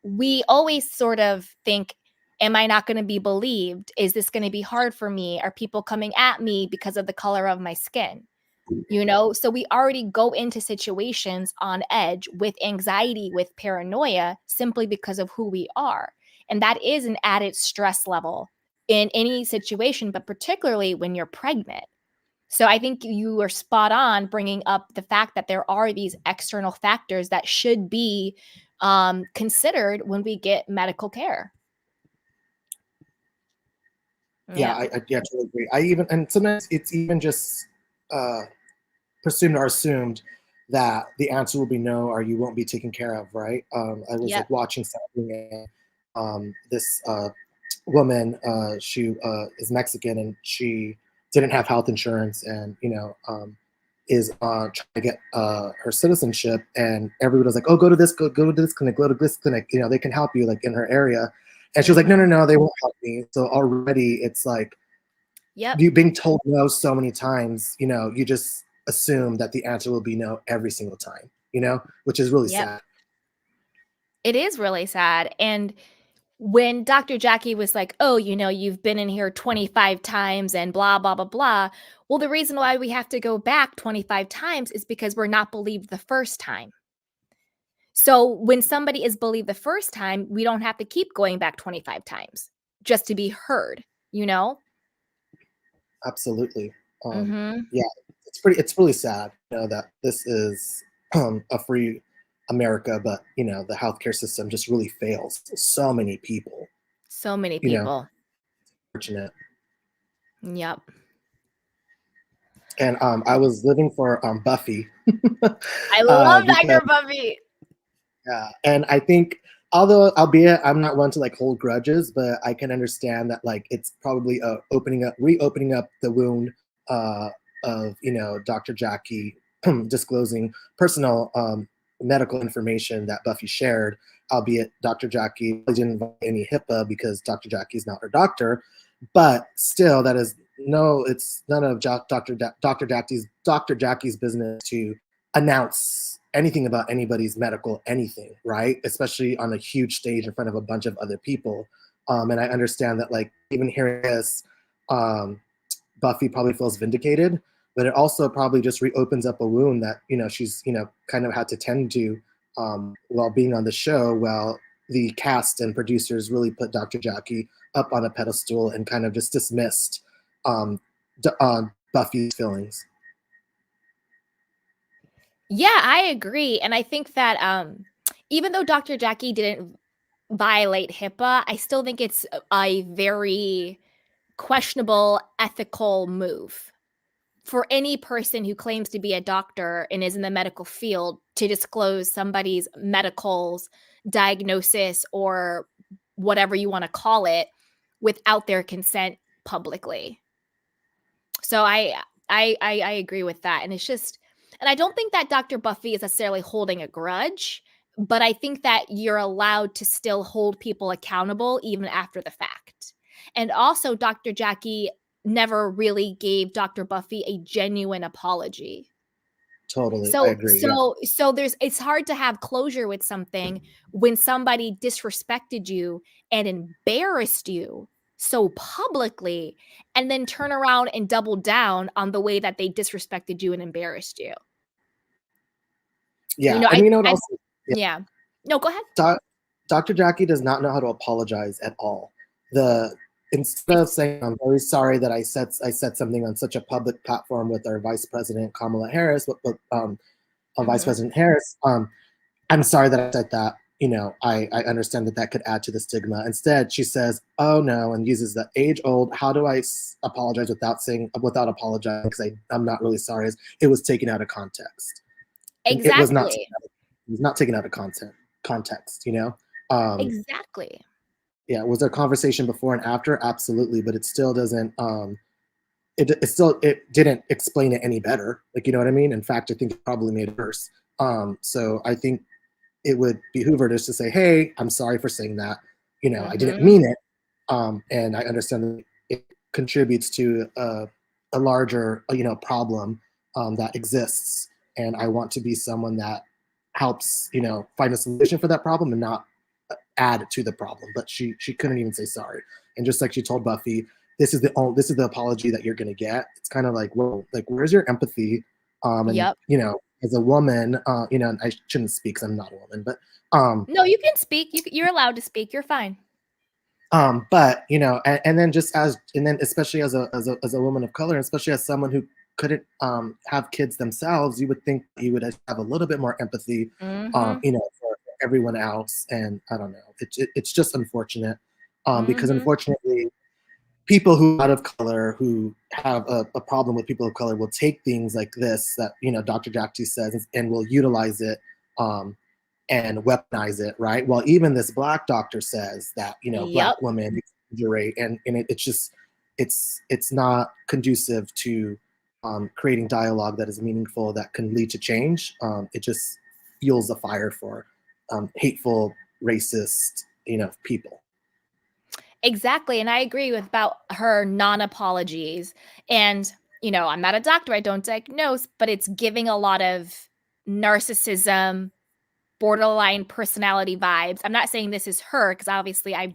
Speaker 1: we always sort of think, am I not going to be believed? Is this going to be hard for me? Are people coming at me because of the color of my skin? You know, so we already go into situations on edge with anxiety, with paranoia, simply because of who we are. And that is an added stress level in any situation, but particularly when you're pregnant. So I think you are spot on bringing up the fact that there are these external factors that should be considered when we get medical care.
Speaker 9: Yeah, I totally agree. And sometimes it's even just presumed or assumed that the answer will be no or you won't be taken care of, right? I was like watching something and this woman, she is Mexican and she didn't have health insurance and, you know, is trying to get her citizenship, and everybody was like, oh, go to this clinic, go to this clinic, you know, they can help you, like in her area. And she was like, no, they won't help me. So already it's like, you being told no so many times, you know, you just assume that the answer will be no every single time, you know, which is really sad.
Speaker 1: It is really sad. And when Dr. Jackie was like, oh, you know, you've been in here 25 times and blah, blah, blah, blah. Well, the reason why we have to go back 25 times is because we're not believed the first time. So when somebody is believed the first time, we don't have to keep going back 25 times just to be heard, you know?
Speaker 9: Absolutely. Yeah, it's really sad, you know, that this is a free America, but, you know, the healthcare system just really fails so many people.
Speaker 1: So many
Speaker 9: You know,
Speaker 1: people.
Speaker 9: fortunate.
Speaker 1: Yep.
Speaker 9: And I was living for Buffy.
Speaker 1: I love
Speaker 9: because,
Speaker 1: Dr. Buffy.
Speaker 9: yeah, and I think, although albeit I'm not one to like hold grudges, but I can understand that like it's probably reopening up the wound of, you know, Dr. Jackie disclosing personal medical information that Buffy shared, albeit Dr. Jackie didn't involve any HIPAA because Dr. Jackie is not her doctor, but still that is it's none of Dr. Jackie's business to announce anything about anybody's medical anything, right? Especially on a huge stage in front of a bunch of other people. And I understand that, like, even hearing this, Buffy probably feels vindicated, but it also probably just reopens up a wound that, you know, she's, you know, kind of had to tend to while being on the show, while the cast and producers really put Dr. Jackie up on a pedestal and kind of just dismissed Buffy's feelings.
Speaker 1: Yeah, I agree. And I think that even though Dr. Jackie didn't violate HIPAA, I still think it's a very questionable ethical move for any person who claims to be a doctor and is in the medical field to disclose somebody's medical's diagnosis or whatever you want to call it without their consent publicly. So I agree with that. And it's just, and I don't think that Dr. Buffy is necessarily holding a grudge, but I think that you're allowed to still hold people accountable even after the fact. And also, Dr. Jackie never really gave Dr. Buffy a genuine apology.
Speaker 9: Totally, I agree.
Speaker 1: So it's hard to have closure with something when somebody disrespected you and embarrassed you so publicly, and then turn around and double down on the way that they disrespected you and embarrassed you.
Speaker 9: Yeah,
Speaker 1: You know,
Speaker 9: and you know what also?
Speaker 1: yeah. No, go ahead.
Speaker 9: Dr. Jackie does not know how to apologize at all. Instead of saying I'm very sorry that I said something on such a public platform with our Vice President Kamala Harris, Vice President Harris, I'm sorry that I said that. I understand that could add to the stigma. Instead, she says, "Oh no," and uses the age-old, "How do I apologize without apologizing? Because I'm not really sorry." It was taken out of context. And it was not.
Speaker 1: Exactly.
Speaker 9: It was not taken out of context.
Speaker 1: Exactly.
Speaker 9: Yeah, was there conversation before and after? Absolutely, but it still doesn't. It didn't explain it any better. Like, you know what I mean? In fact, I think it probably made it worse. So I think it would behoove her just to say, "Hey, I'm sorry for saying that. I didn't mean it." And I understand that it contributes to a larger, problem that exists. And I want to be someone that helps, find a solution for that problem and not add to the problem. But she couldn't even say sorry. And just like she told Buffy, this is the apology that you're gonna get. It's kind of like, whoa, like, where's your empathy? And
Speaker 1: Yep.
Speaker 9: as a woman, and I shouldn't speak because I'm not a woman, but
Speaker 1: No, you can speak. You're allowed to speak. You're fine.
Speaker 9: but and then especially as a woman of color, especially as someone who couldn't have kids themselves, you would think you would have a little bit more empathy, for everyone else. And I don't know, it's just unfortunate, because unfortunately, people who are out of color, who have a problem with people of color, will take things like this that Dr. Jackie says and will utilize it and weaponize it, right? Well, even this Black doctor says that Black women exaggerate, and it's not conducive to creating dialogue that is meaningful, that can lead to change. It just fuels the fire for hateful, racist, people.
Speaker 1: Exactly. And I agree about her non-apologies. And, I'm not a doctor, I don't diagnose, but it's giving a lot of narcissism, borderline personality vibes. I'm not saying this is her, because obviously I'm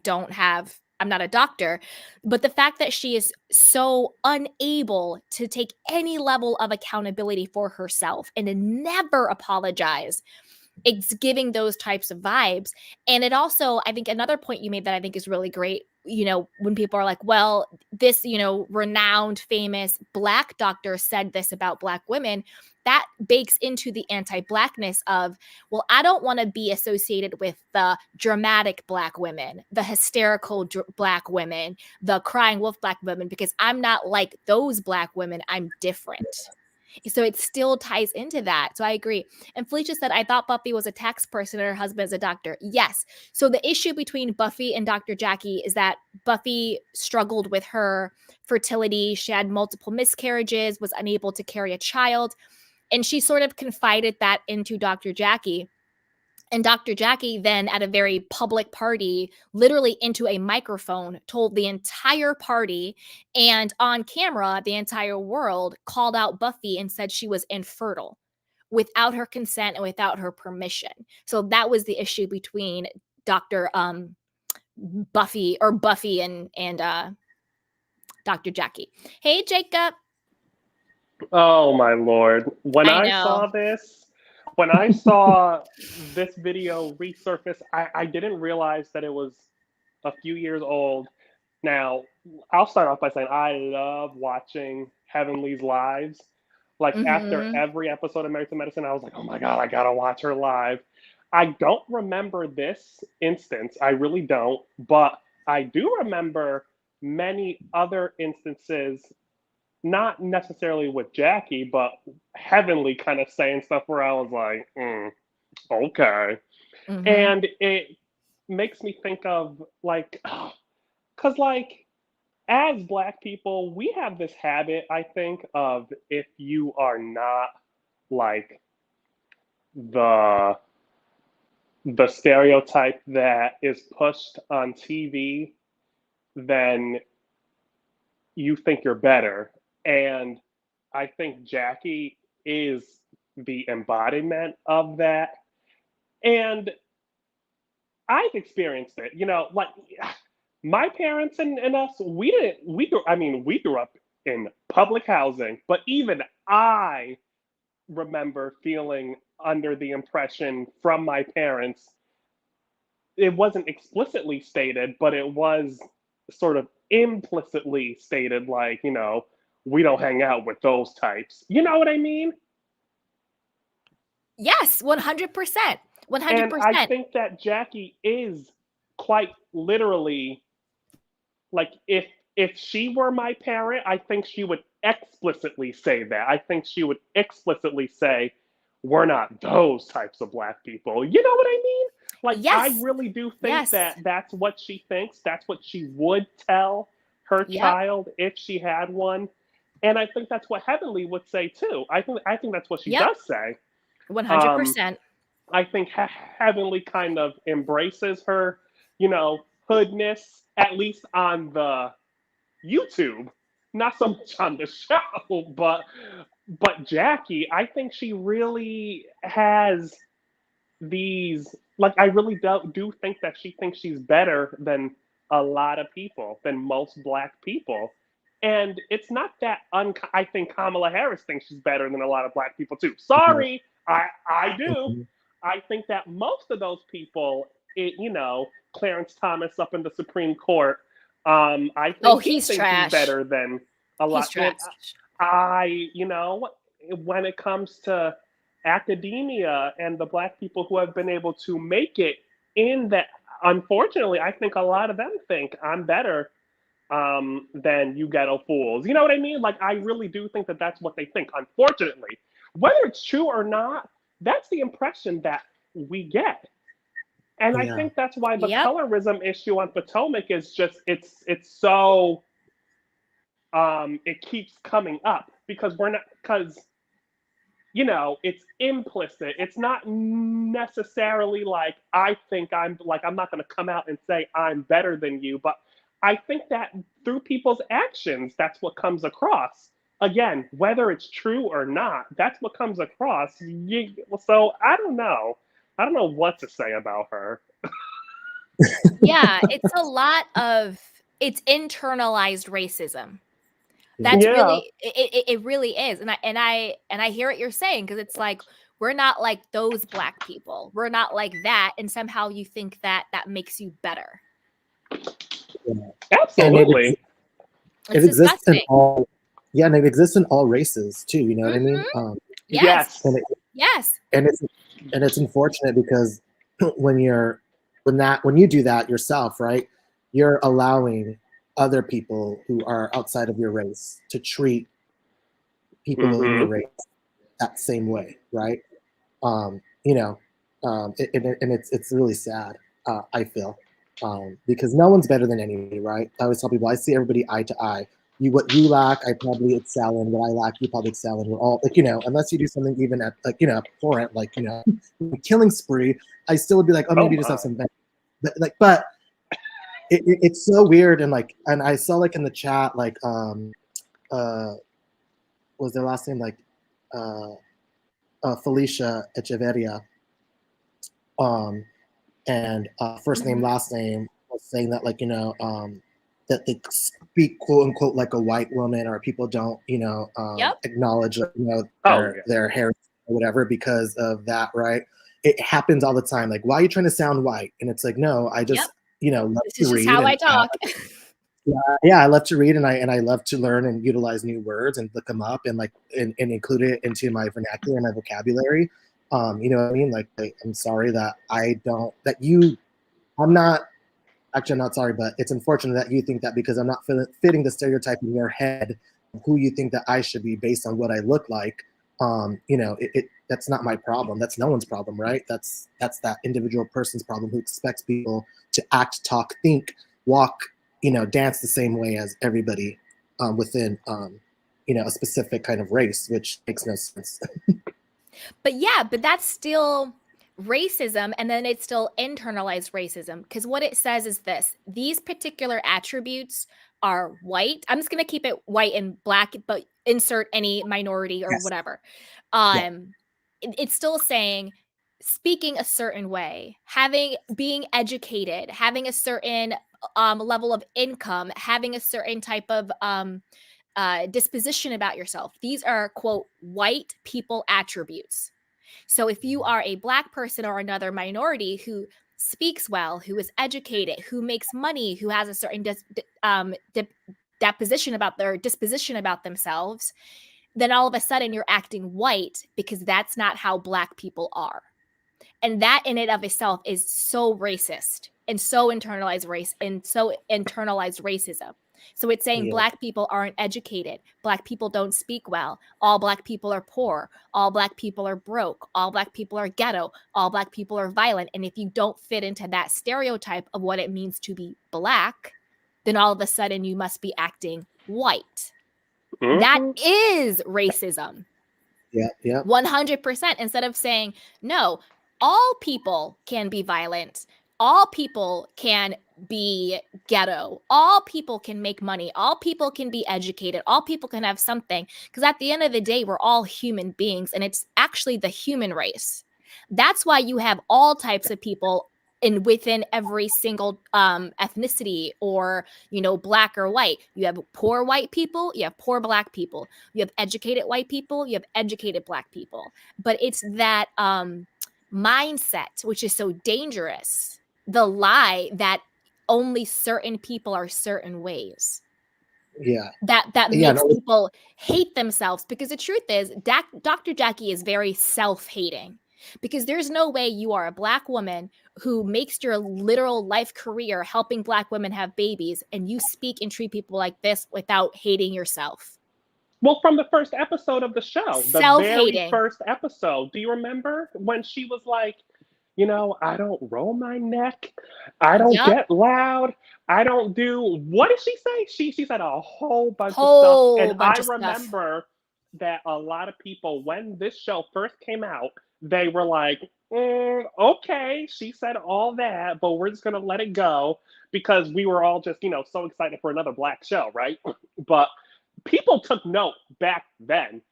Speaker 1: not a doctor, but the fact that she is so unable to take any level of accountability for herself and to never apologize, it's giving those types of vibes. And it also, I think another point you made that I think is really great, when people are like, well, this, renowned, famous Black doctor said this about Black women, that bakes into the anti-Blackness of, well, I don't want to be associated with the dramatic Black women, the hysterical Black women, the crying wolf Black women, because I'm not like those Black women. I'm different. So it still ties into that. So I agree. And Felicia said, I thought Buffy was a tax person and her husband is a doctor. Yes. So the issue between Buffy and Dr. Jackie is that Buffy struggled with her fertility. She had multiple miscarriages, was unable to carry a child. And she sort of confided that into Dr. Jackie. And Dr. Jackie then, at a very public party, literally into a microphone, told the entire party and on camera, the entire world, called out Buffy and said she was infertile without her consent and without her permission. So that was the issue between Dr. Buffy and Dr. Jackie. Hey, Jacob.
Speaker 10: Oh my Lord. When
Speaker 1: I
Speaker 10: I
Speaker 1: know.
Speaker 10: saw this, when I saw this video resurface, I didn't realize that it was a few years old. Now, I'll start off by saying I love watching Heavenly's lives. Like after every episode of Married to Medicine, I was like, oh my God, I gotta watch her live. I don't remember this instance. I really don't. But I do remember many other instances, not necessarily with Jackie, but Heavenly kind of saying stuff where I was like, okay. And it makes me think of like, because like, as Black people, we have this habit, I think, of if you are not like the stereotype that is pushed on TV, then you think you're better. And I think Jackie is the embodiment of that. And I've experienced it, like my parents and us, we grew up in public housing, but even I remember feeling under the impression from my parents it wasn't explicitly stated, but it was sort of implicitly stated, like, we don't hang out with those types. You know what I mean?
Speaker 1: Yes, 100%.
Speaker 10: And I
Speaker 1: 100%.
Speaker 10: think that Jackie is quite literally, like, if she were my parent, I think she would explicitly say that. I think she would explicitly say, we're not those types of Black people. You know what I mean? Like, I
Speaker 1: Yes.
Speaker 10: really do think
Speaker 1: Yes.
Speaker 10: that that's what she thinks. That's what she would tell her
Speaker 1: Yep.
Speaker 10: child if she had one. And I think that's what Heavenly would say too. I think that's what she
Speaker 1: Yep.
Speaker 10: does say.
Speaker 1: 100%.
Speaker 10: I think Heavenly kind of embraces her, hoodness, at least on the YouTube, not so much on the show, but Jackie, I think she really has these, like, I really do think that she thinks she's better than a lot of people, than most Black people. And it's not that I think Kamala Harris thinks she's better than a lot of Black people too. Sorry, I do. I think that most of those people, Clarence Thomas up in the Supreme Court, I think he
Speaker 1: he's
Speaker 10: thinks
Speaker 1: trash.
Speaker 10: he's better than a lot.
Speaker 1: He's trash.
Speaker 10: When it comes to academia and the Black people who have been able to make it in that, unfortunately, I think a lot of them think I'm better than you ghetto fools. You know what I mean? Like, I really do think that that's what they think, unfortunately. Whether it's true or not, that's the impression that we get. And I think that's why the colorism issue on Potomac is just, it's so, it keeps coming up because it's implicit. It's not necessarily like, I'm not going to come out and say I'm better than you, but I think that through people's actions, that's what comes across. Again, whether it's true or not, that's what comes across. So I don't know. I don't know what to say about her.
Speaker 1: Yeah, it's internalized racism. That's really it really is. And I hear what you're saying, because it's like, we're not like those Black people. We're not like that, and somehow you think that makes you better.
Speaker 10: Absolutely.
Speaker 1: It exists in
Speaker 9: all, and it exists in all races too. You know what I mean?
Speaker 1: Yes.
Speaker 9: Yes. And it's unfortunate because when you do that yourself, right, you're allowing other people who are outside of your race to treat people in your race that same way, right? It's really sad. I feel. Because no one's better than anybody, right? I always tell people, I see everybody eye to eye. What you lack, I probably excel in. What I lack, you probably excel in. We're all unless you do something even at abhorrent, killing spree, I still would be like, oh, maybe you just have some better. But it's so weird, and I saw in the chat, what was their last name, Felicia Echeverria, and first name, last name, was saying that that they speak quote unquote like a white woman, or people don't acknowledge their hair or whatever because of that, right? It happens all the time. Like, why are you trying to sound white? And it's like, no, I just love
Speaker 1: this
Speaker 9: to
Speaker 1: is
Speaker 9: read.
Speaker 1: How I talk.
Speaker 9: I love to read, and I love to learn and utilize new words and look them up and and include it into my vernacular and my vocabulary. You know what I mean? I'm sorry that I'm not sorry, but it's unfortunate that you think that because I'm not fitting the stereotype in your head of who you think that I should be based on what I look like. That's not my problem. That's no one's problem, right? That's that individual person's problem who expects people to act, talk, think, walk, dance the same way as everybody within, a specific kind of race, which makes no sense.
Speaker 1: But that's still racism, and then it's still internalized racism, because what it says is these particular attributes are white. I'm just going to keep it white and Black, but insert any minority or whatever. It's still saying speaking a certain way, being educated, having a certain level of income, having a certain type of disposition about yourself. These are, quote, white people attributes. So if you are a Black person or another minority who speaks well, who is educated, who makes money, who has a certain disposition about themselves, then all of a sudden you're acting white because that's not how Black people are. And that in and of itself is so racist and so internalized racism. So it's saying Black people aren't educated. Black people don't speak well. All Black people are poor. All Black people are broke. All Black people are ghetto. All Black people are violent. And if you don't fit into that stereotype of what it means to be Black, then all of a sudden you must be acting white. Mm-hmm. That is racism.
Speaker 9: Yeah.
Speaker 1: 100%. Instead of saying, no, all people can be violent. All people can be ghetto. All people can make money. All people can be educated. All people can have something. Because at the end of the day, we're all human beings, and it's actually the human race. That's why you have all types of people within every single ethnicity, or, Black or white. You have poor white people, you have poor Black people, you have educated white people, you have educated Black people. But it's that mindset, which is so dangerous, the lie that only certain people are certain ways.
Speaker 9: Yeah.
Speaker 1: That makes people hate themselves, because the truth is Dr. Jackie is very self-hating, because there's no way you are a Black woman who makes your literal life career helping Black women have babies, and you speak and treat people like this without hating yourself.
Speaker 10: Well, from the first episode of the show, the very first episode, do you remember when she was like, I don't roll my neck, I don't get loud, I don't do, what did she say? She said a whole bunch of stuff. And I remember that a lot of people, when this show first came out, they were like, okay, she said all that, but we're just going to let it go, because we were all just, so excited for another Black show, right? But people took note back then.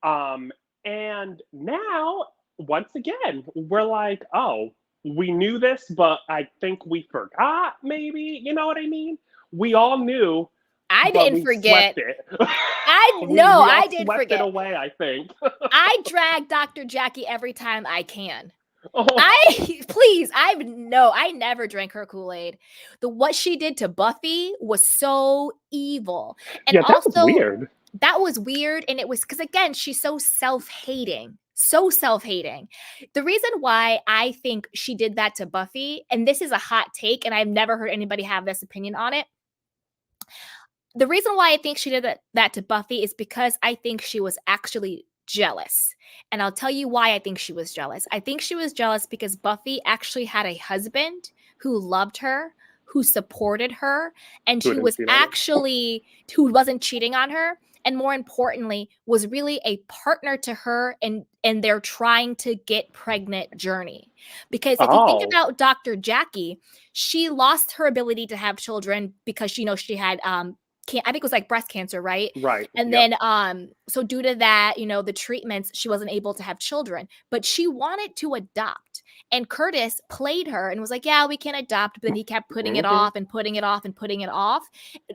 Speaker 10: And now, once again, we're like, oh, we knew this, but I think we forgot, maybe. You know what I mean? We all knew.
Speaker 1: I didn't forget. I didn't forget
Speaker 10: it away, I think.
Speaker 1: I drag Dr. Jackie every time I can.
Speaker 10: Oh.
Speaker 1: I never drank her Kool-Aid. What she did to Buffy was so evil. And
Speaker 10: yeah, that was weird.
Speaker 1: That was weird. And it was because, again, she's so self-hating. The reason why I think she did that to Buffy, and this is a hot take, and I've never heard anybody have this opinion on it. The reason why I think she did that to Buffy is because I think she was actually jealous. And I'll tell you why I think she was jealous. I think she was jealous because Buffy actually had a husband who loved her, who supported her, and who wasn't cheating on her. And more importantly, was really a partner to her in their trying to get pregnant journey. Because if you think about Dr. Jackie, she lost her ability to have children because she had I think it was like breast cancer, right?
Speaker 10: Right.
Speaker 1: And then so due to that, the treatments, she wasn't able to have children, but she wanted to adopt. And Curtis played her and was like, yeah, we can adopt. But then he kept putting it off and putting it off and putting it off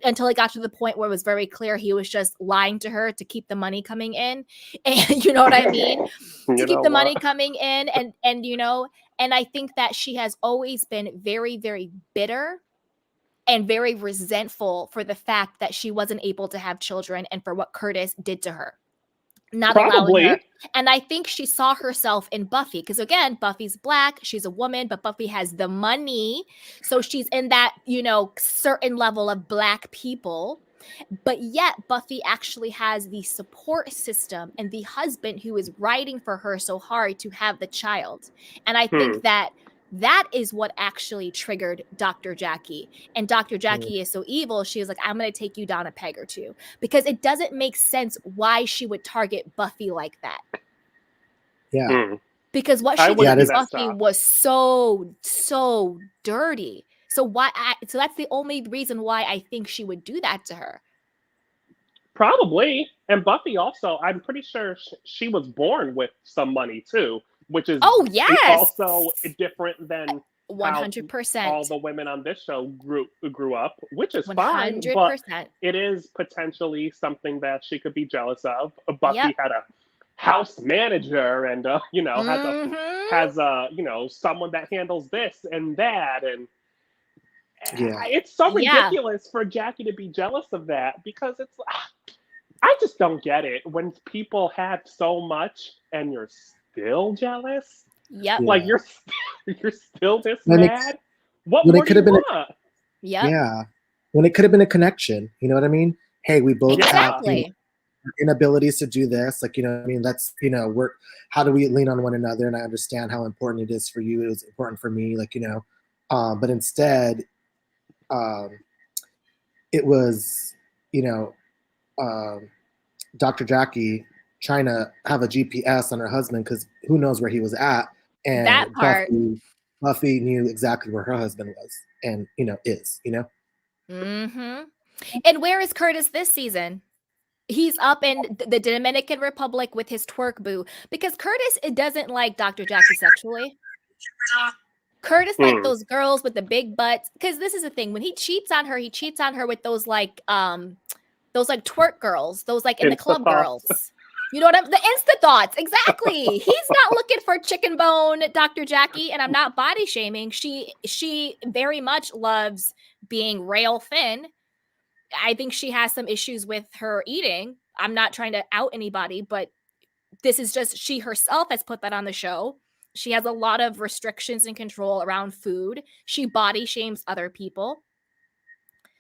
Speaker 1: until it got to the point where it was very clear he was just lying to her to keep the money coming in. And you know what I mean? To keep the money coming in. And and I think that she has always been very, very bitter and very resentful for the fact that she wasn't able to have children and for what Curtis did to her. Not allowing her. And I think she saw herself in Buffy, because again, Buffy's Black, she's a woman, but Buffy has the money. So she's in that, certain level of Black people. But yet Buffy actually has the support system and the husband who is writing for her so hard to have the child. And I think that is what actually triggered Dr. Jackie. And Dr. Jackie is so evil, she was like, I'm going to take you down a peg or two. Because it doesn't make sense why she would target Buffy like that.
Speaker 9: Yeah.
Speaker 1: Because what she did to Buffy was so dirty. So that's the only reason why I think she would do that to her.
Speaker 10: Probably. And Buffy also, I'm pretty sure she was born with some money too. Which is also different than
Speaker 1: 100%.
Speaker 10: All the women on this show grew up, which is 100%. Fine. But it is potentially something that she could be jealous of. Buffy had a house manager and
Speaker 1: Mhm.
Speaker 10: has someone that handles this and that, and
Speaker 9: Yeah.
Speaker 10: it's so
Speaker 1: Yeah.
Speaker 10: ridiculous for Jackie to be jealous of that, because I just don't get it when people have so much and you're still jealous.
Speaker 1: Yep.
Speaker 10: Like
Speaker 9: Yeah.
Speaker 10: you're still this
Speaker 9: When it
Speaker 10: mad. What
Speaker 9: when
Speaker 10: more
Speaker 9: it
Speaker 10: do
Speaker 9: could
Speaker 10: you
Speaker 9: have been a
Speaker 10: want?
Speaker 1: Yep.
Speaker 9: yeah. When it could have been a connection, you know what I mean? Hey, we both have,
Speaker 10: Yeah.
Speaker 1: Exactly.
Speaker 9: inabilities to do this. Like, you know what I mean? Let's, work. How do we lean on one another? And I understand how important it is for you. It was important for me. Like, but instead, um, it was, you know, um, Dr. Jackie trying to have a GPS on her husband because who knows where he was at.
Speaker 1: That
Speaker 9: And
Speaker 1: part.
Speaker 9: Buffy knew exactly where her husband was and, is.
Speaker 1: Mhm. And where is Curtis this season? He's up in the Dominican Republic with his twerk boo, because Curtis, it doesn't like Dr. Jackie sexually. Curtis like
Speaker 10: Mm.
Speaker 1: those girls with the big butts, because this is the thing. When he cheats on her with those like twerk girls, those like in the
Speaker 10: Insta
Speaker 1: club
Speaker 10: thoughts.
Speaker 1: girls. You know what I'm the Insta thoughts. Exactly. He's not looking for chicken bone Dr. Jackie, and I'm not body shaming. She very much loves being rail thin. I think she has some issues with her eating. I'm not trying to out anybody, but this is just she herself has put that on the show. She has a lot of restrictions and control around food. She body shames other people.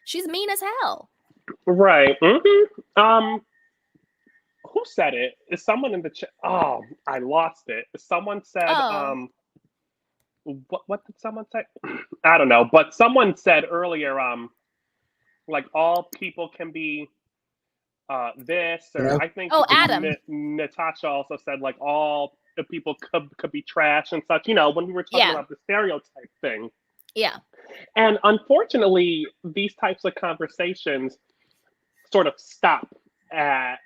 Speaker 1: She's mean as hell.
Speaker 10: Right. Who said it? Is someone in the chat? Oh, I lost it. Someone said,
Speaker 1: Oh,
Speaker 10: what did someone say? I don't know, but someone said earlier, like all people can be this, or
Speaker 9: Yeah.
Speaker 10: I think
Speaker 1: oh, Adam.
Speaker 10: Natasha also said like all the people could be trash and such. When we were talking
Speaker 1: Yeah,
Speaker 10: about the stereotype thing,
Speaker 1: yeah,
Speaker 10: and unfortunately, these types of conversations sort of stop at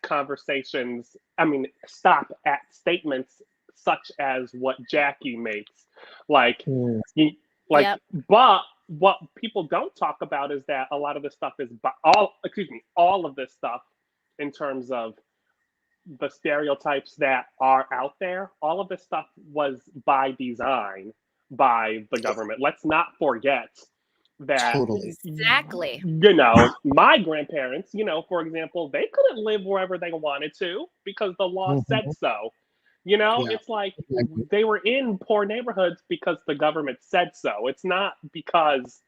Speaker 10: conversations. I mean, stop at statements such as what Jackie makes. Like,
Speaker 9: Mm.
Speaker 10: you, like,
Speaker 1: yep,
Speaker 10: but what people don't talk about is that a lot of this stuff is all of this stuff in terms of the stereotypes that are out there. All of this stuff was by design by the government. Let's not forget that
Speaker 9: Totally.
Speaker 1: exactly.
Speaker 10: my grandparents, for example, they couldn't live wherever they wanted to because the law said
Speaker 9: Mhm.
Speaker 10: so.
Speaker 9: Yeah.
Speaker 10: It's like
Speaker 9: Exactly.
Speaker 10: they were in poor neighborhoods because the government said so. It's not because,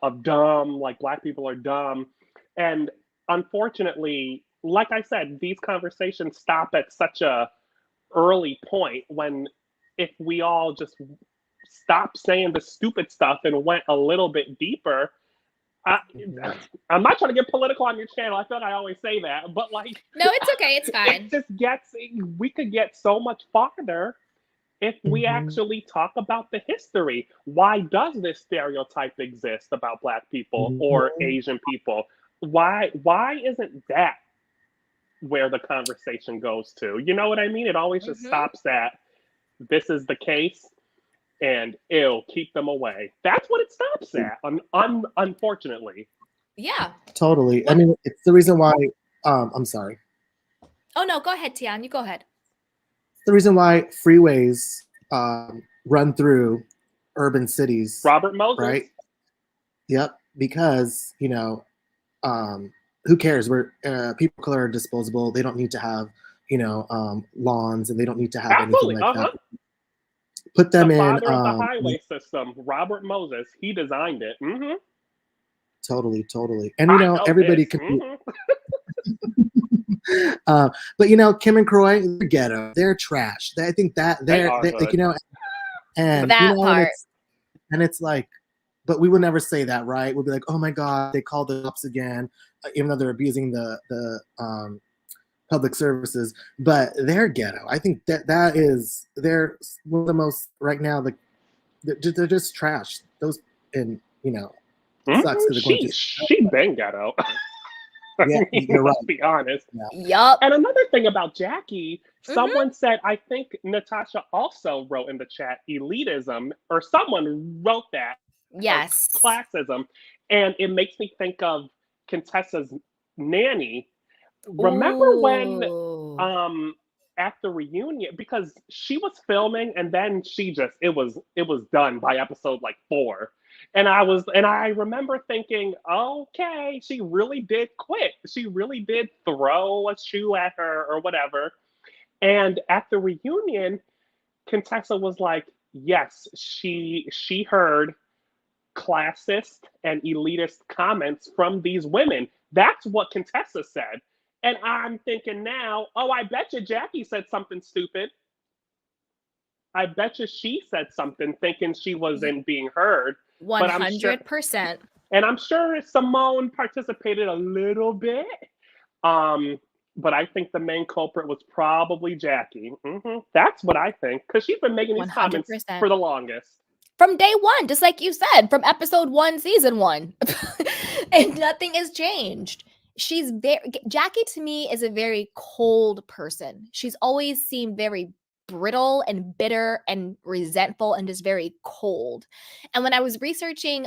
Speaker 10: of dumb, like black people are dumb. And unfortunately, like I said, these conversations stop at such a early point when if we all just stopped saying the stupid stuff and went a little bit deeper. I,
Speaker 9: Mhm.
Speaker 10: I'm not trying to get political on your channel. I feel like I always say that, but like,
Speaker 1: No, it's okay. It's
Speaker 10: it
Speaker 1: fine.
Speaker 10: just we could get so much farther if we
Speaker 9: Mhm.
Speaker 10: actually talk about the history. Why does this stereotype exist about black people or
Speaker 9: Mhm.
Speaker 10: Asian people? Why isn't that where the conversation goes to? You know what I mean? It always just
Speaker 1: Mhm.
Speaker 10: stops at this is the case and it'll keep them away. That's what it stops at, unfortunately.
Speaker 1: Yeah.
Speaker 9: Totally. I
Speaker 1: What?
Speaker 9: mean, it's the reason why. I'm sorry.
Speaker 1: Oh no, go ahead, Tian. You go ahead.
Speaker 9: It's the reason why freeways run through urban cities,
Speaker 10: Robert Moses.
Speaker 9: right? Yep. Because who cares? Where people of color are disposable. They don't need to have lawns, and they don't need to have anything
Speaker 10: Absolutely.
Speaker 9: like that.
Speaker 10: Uh-huh.
Speaker 9: Put
Speaker 10: The
Speaker 9: them in.
Speaker 10: father of the highway system, Robert Moses, he designed it. Mm-hmm.
Speaker 9: Totally. And
Speaker 10: I know
Speaker 9: everybody
Speaker 10: this.
Speaker 9: can.
Speaker 10: Mm-hmm.
Speaker 9: But Kim and Croy, they're ghetto. They're trash. I think that
Speaker 10: They are
Speaker 9: they like
Speaker 10: hood.
Speaker 9: and
Speaker 1: That part.
Speaker 9: and it's like, but we would never say that, right? We'd be like, oh my god, they called the cops again, even though they're abusing the public services. But they're ghetto. I think they're one of the most right now. They're just trash. Those and it sucks
Speaker 10: Mm-hmm.
Speaker 9: because they're going through.
Speaker 10: She been ghetto.
Speaker 9: Yeah, you're right.
Speaker 10: Let's be honest.
Speaker 9: Yeah.
Speaker 1: Yup.
Speaker 10: And another thing about Jackie,
Speaker 1: Mhm.
Speaker 10: someone said, I think Natasha also wrote in the chat, elitism, or someone wrote that, or
Speaker 1: Yes.
Speaker 10: classism. And it makes me think of Contessa's nanny, Remember when
Speaker 1: Ooh.
Speaker 10: at the reunion, because she was filming and then it was done by episode like 4. And I remember thinking, okay, she really did quit. She really did throw a shoe at her or whatever. And at the reunion, Contessa was like, yes, she heard classist and elitist comments from these women. That's what Contessa said. And I'm thinking now, oh, I bet you Jackie said something stupid. I bet you she said something thinking she wasn't being heard. But I'm sure,
Speaker 1: 100%.
Speaker 10: and I'm sure Simone participated a little bit. But I think the main culprit was probably Jackie. That's what I think, because she's been making these comments
Speaker 1: 100%.
Speaker 10: for the longest.
Speaker 1: From day one, just like you said, from episode 1, season 1. And nothing has changed. Jackie to me is a very cold person. She's always seemed very brittle and bitter and resentful and just very cold. And when I was researching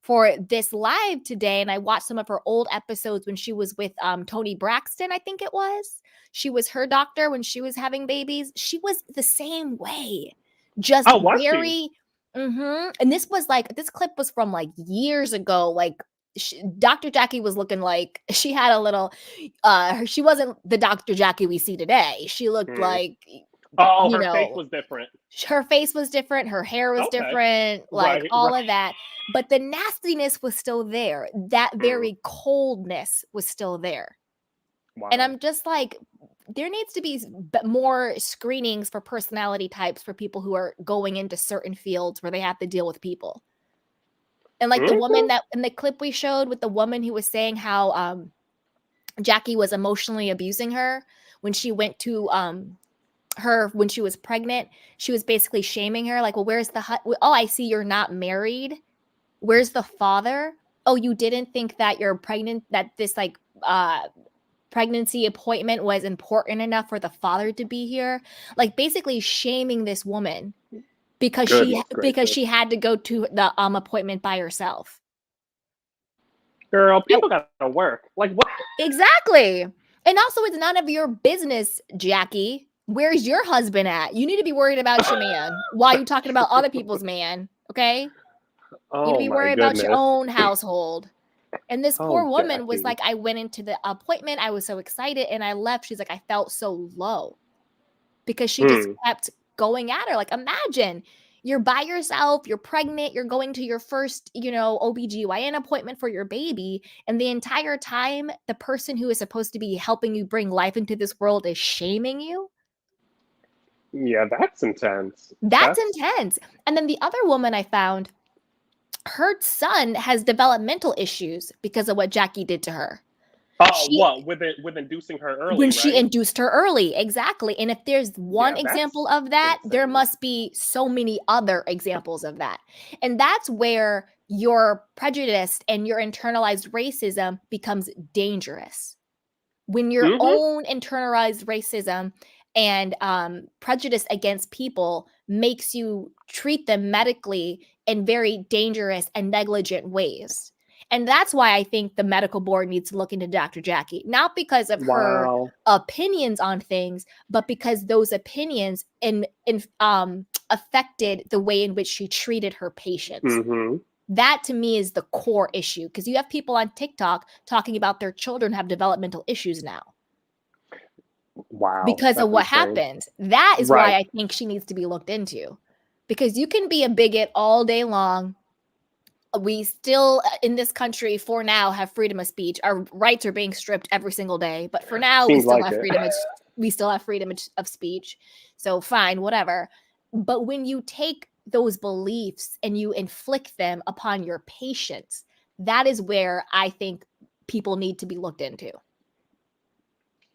Speaker 1: for this live today, and I watched some of her old episodes when she was with Toni Braxton, I think it was. She was her doctor when she was having babies. She was the same way. Just very and this clip was from like years ago. Like Dr. Jackie was looking like she had a little she wasn't the Dr. Jackie we see today. She looked like
Speaker 10: her face was different.
Speaker 1: Her face was different, her hair was different, like all of that. But the nastiness was still there. That very coldness was still there. Wow. And I'm just like, there needs to be more screenings for personality types for people who are going into certain fields where they have to deal with people. And like the woman that in the clip we showed with the woman who was saying how Jackie was emotionally abusing her when she went to her when she was pregnant, she was basically shaming her like, well, where's the oh, I see you're not married. Where's the father? Oh, you didn't think that you're pregnant, that this like pregnancy appointment was important enough for the father to be here, like basically shaming this woman because she had to go to the appointment by herself.
Speaker 10: Girl, people gotta work. Like what?
Speaker 1: Exactly. And also, it's none of your business, Jackie. Where's your husband at? You need to be worried about your man. Why are you talking about other people's man? Okay. You need to be worried about your own household. And this poor woman was like, I went into the appointment. I was so excited and I left. She's like, I felt so low because she just kept going at her. Like, imagine you're by yourself, you're pregnant, you're going to your first, OBGYN appointment for your baby. And the entire time, the person who is supposed to be helping you bring life into this world is shaming you.
Speaker 10: Yeah, that's intense.
Speaker 1: That's intense. And then the other woman I found, her son has developmental issues because of what Jackie did to her.
Speaker 10: What? With inducing her early,
Speaker 1: when she induced her early, exactly. And if there's one example of that,
Speaker 10: insane.
Speaker 1: There must be so many other examples of that. And that's where your prejudice and your internalized racism becomes dangerous. When your own internalized racism and prejudice against people makes you treat them medically in very dangerous and negligent ways. And that's why I think the medical board needs to look into Dr. Jackie, not because of her opinions on things, but because those opinions affected the way in which she treated her patients. That to me is the core issue, because you have people on TikTok talking about their children have developmental issues now.
Speaker 10: Wow.
Speaker 1: Because of what happened. That is why I think she needs to be looked into. Because you can be a bigot all day long. We still, in this country, for now, have freedom of speech. Our rights are being stripped every single day. But for now, we still have freedom of speech. So fine, whatever. But when you take those beliefs and you inflict them upon your patients, that is where I think people need to be looked into.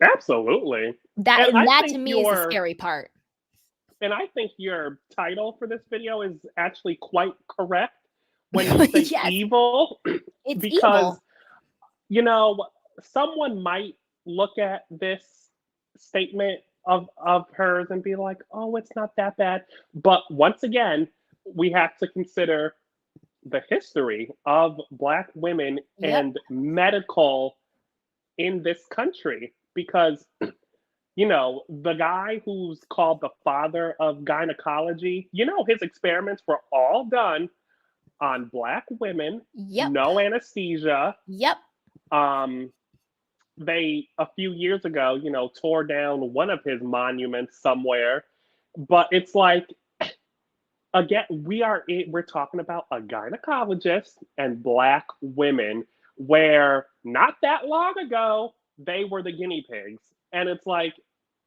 Speaker 10: Absolutely.
Speaker 1: That to me is the scary part.
Speaker 10: And I think your title for this video is actually quite correct when you say evil.
Speaker 1: It's
Speaker 10: because,
Speaker 1: evil.
Speaker 10: Someone might look at this statement of hers and be like, oh, it's not that bad. But once again, we have to consider the history of Black women and medical in this country because, you know, the guy who's called the father of gynecology, you know, his experiments were all done on Black women,
Speaker 1: Yep.
Speaker 10: no anesthesia.
Speaker 1: Yep.
Speaker 10: They, a few years ago, you know, tore down one of his monuments somewhere. But it's like, again, we're talking about a gynecologist and Black women where not that long ago, they were the guinea pigs. And it's like,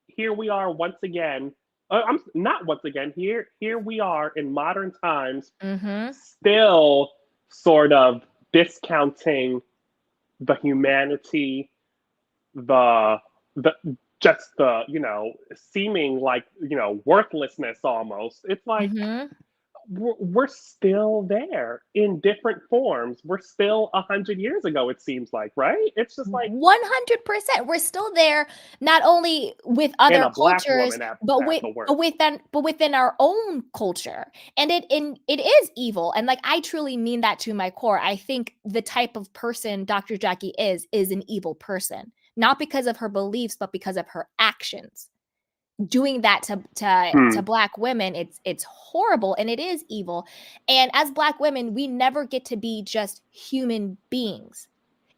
Speaker 10: here we are once again. I'm not once again. Here we are in modern times, still sort of discounting the humanity, the just the, you know, seeming like, you know, worthlessness almost. It's like we're still there in different forms. We're still 100 years ago, it seems like, right? It's just like
Speaker 1: 100%. We're still there, not only with other cultures, but within our own culture. And it is evil. And like, I truly mean that to my core. I think the type of person Dr. Jackie is an evil person, not because of her beliefs, but because of her actions. Doing that to Black women, it's horrible and it is evil. And as Black women, we never get to be just human beings.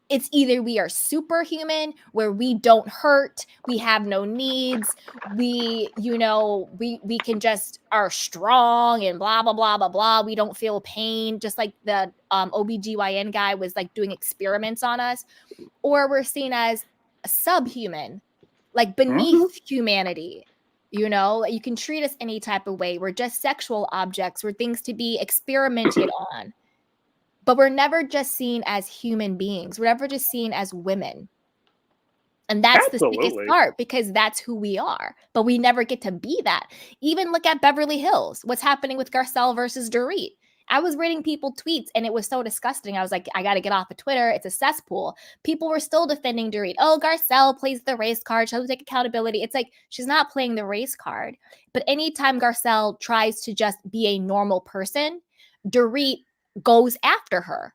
Speaker 1: It's either we are superhuman, where we don't hurt, we have no needs, we can just are strong and blah blah blah blah blah. We don't feel pain, just like the OBGYN guy was like doing experiments on us, or we're seen as subhuman, like beneath humanity. You know, you can treat us any type of way. We're just sexual objects. We're things to be experimented on. But we're never just seen as human beings. We're never just seen as women. And that's the sickest part, because that's who we are. But we never get to be that. Even look at Beverly Hills. What's happening with Garcelle versus Dorit? I was reading people tweets and it was so disgusting. I was like, I got to get off of Twitter. It's a cesspool. People were still defending Dorit. Oh, Garcelle plays the race card. She'll take accountability. It's like, she's not playing the race card. But anytime Garcelle tries to just be a normal person, Dorit goes after her.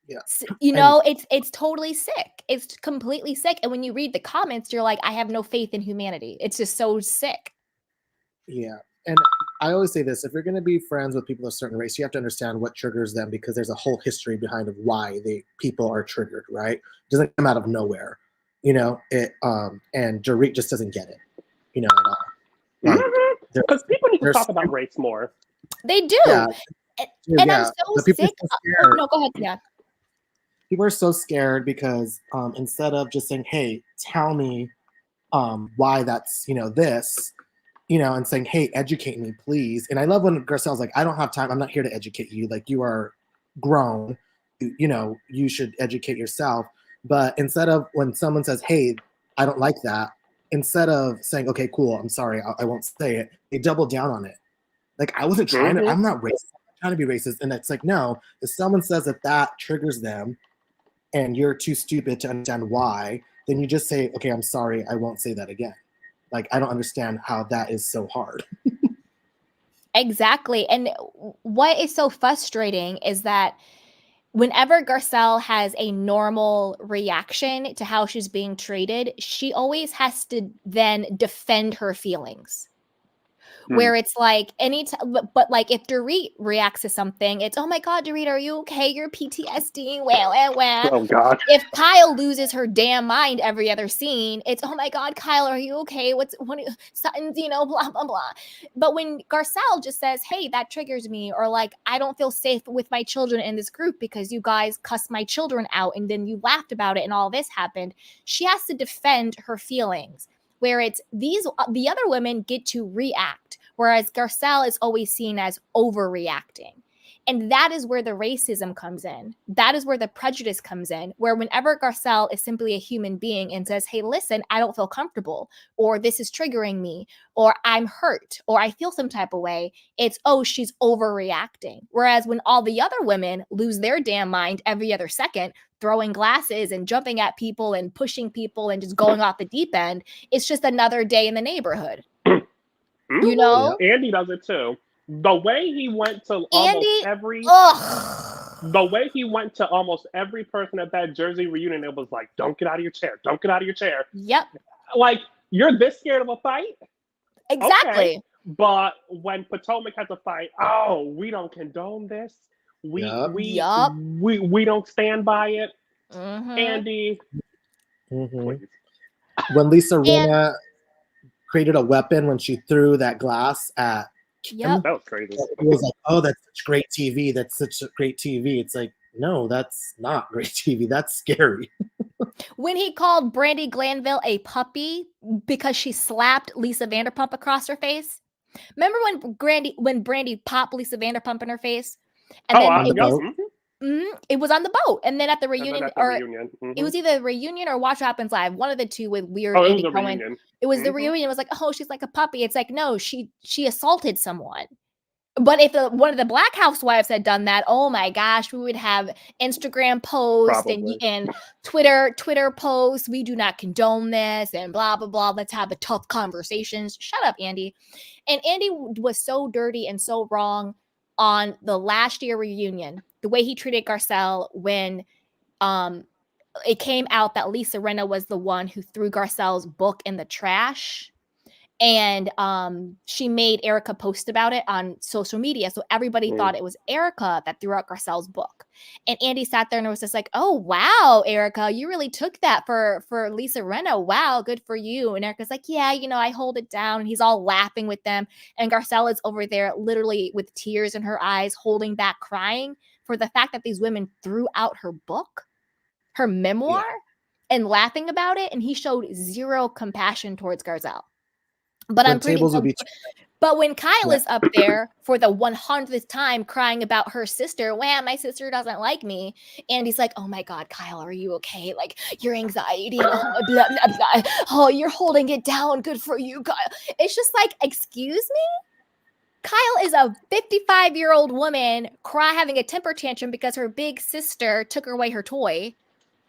Speaker 9: Yeah.
Speaker 1: You know, it's totally sick. It's completely sick. And when you read the comments, you're like, I have no faith in humanity. It's just so sick.
Speaker 9: Yeah. And I always say this, if you're going to be friends with people of a certain race, you have to understand what triggers them, because there's a whole history behind of why people are triggered, right? It doesn't come out of nowhere, you know, and Dorit just doesn't get it, you know, at all. Like,
Speaker 10: because people need to talk about race more.
Speaker 1: They do. Yeah. And I'm so sick. No, go ahead. Yeah.
Speaker 9: People are so scared because instead of just saying, hey, tell me why that's, you know, this, you know, and saying, hey, educate me, please. And I love when Garcelle's like, I don't have time. I'm not here to educate you. Like, you are grown. You know, you should educate yourself. But instead of when someone says, hey, I don't like that, instead of saying, okay, cool, I'm sorry, I won't say it, they double down on it. Like, I wasn't trying to, I'm not racist. I'm trying to be racist. And it's like, no, if someone says that triggers them and you're too stupid to understand why, then you just say, okay, I'm sorry, I won't say that again. Like, I don't understand how that is so hard.
Speaker 1: Exactly. And what is so frustrating is that whenever Garcelle has a normal reaction to how she's being treated, she always has to then defend her feelings. Where it's like but like if Dorit reacts to something, it's, oh my God, Dorit, are you okay? You're PTSD. Well.
Speaker 10: Oh God.
Speaker 1: If Kyle loses her damn mind every other scene, it's, oh my God, Kyle, are you okay? Something's, you know, blah, blah, blah. But when Garcelle just says, hey, that triggers me, or like, I don't feel safe with my children in this group because you guys cussed my children out and then you laughed about it and all this happened, she has to defend her feelings. Where it's the other women get to react, whereas Garcelle is always seen as overreacting. And that is where the racism comes in. That is where the prejudice comes in, where whenever Garcelle is simply a human being and says, hey, listen, I don't feel comfortable, or this is triggering me, or I'm hurt, or I feel some type of way, it's, oh, she's overreacting. Whereas when all the other women lose their damn mind every other second, throwing glasses and jumping at people and pushing people and just going off the deep end, it's just another day in the neighborhood. You know?
Speaker 10: Andy does it too. The way he went to almost every The way he went to almost every person at that Jersey reunion, it was like, don't get out of your chair. Don't get out of your chair.
Speaker 1: Yep.
Speaker 10: Like, you're this scared of a fight?
Speaker 1: Exactly.
Speaker 10: Okay. But when Potomac had to fight, oh, we don't condone this. We don't stand by it. Andy, please.
Speaker 9: When Lisa Rinna created a weapon when she threw that glass at Kim,
Speaker 10: that was crazy.
Speaker 9: It was like, oh, that's such great TV. That's such great TV. It's like, no, that's not great TV. That's scary.
Speaker 1: When he called Brandy Glanville a puppy because she slapped Lisa Vanderpump across her face. Remember when Brandy popped Lisa Vanderpump in her face? And it was on the boat. And then at the reunion, it was either a reunion or Watch What Happens Live. One of the two with weird Andy Cohen.
Speaker 10: Reunion.
Speaker 1: It was the reunion. It was like, oh, she's like a puppy. It's like, no, she assaulted someone. But if one of the Black Housewives had done that, oh my gosh, we would have Instagram posts and Twitter posts. We do not condone this and blah, blah, blah. Let's have the tough conversations. Shut up, Andy. And Andy was so dirty and so wrong on the last year reunion. The way he treated Garcelle when it came out that Lisa Rinna was the one who threw Garcelle's book in the trash. And she made Erica post about it on social media. So everybody thought it was Erica that threw out Garcelle's book. And Andy sat there and was just like, oh, wow, Erica, you really took that for Lisa Rinna. Wow, good for you. And Erica's like, yeah, I hold it down. And he's all laughing with them. And Garcelle is over there literally with tears in her eyes, holding back crying for the fact that these women threw out her book, her memoir, and laughing about it. And he showed zero compassion towards Garcelle. But but when Kyle is up there for the 100th time crying about her sister, wow, my sister doesn't like me. And he's like, oh my God, Kyle, are you okay? Like your anxiety, blah, blah, blah. Oh, you're holding it down. Good for you, Kyle. It's just like, excuse me? Kyle is a 55-year-old woman having a temper tantrum because her big sister took away her toy.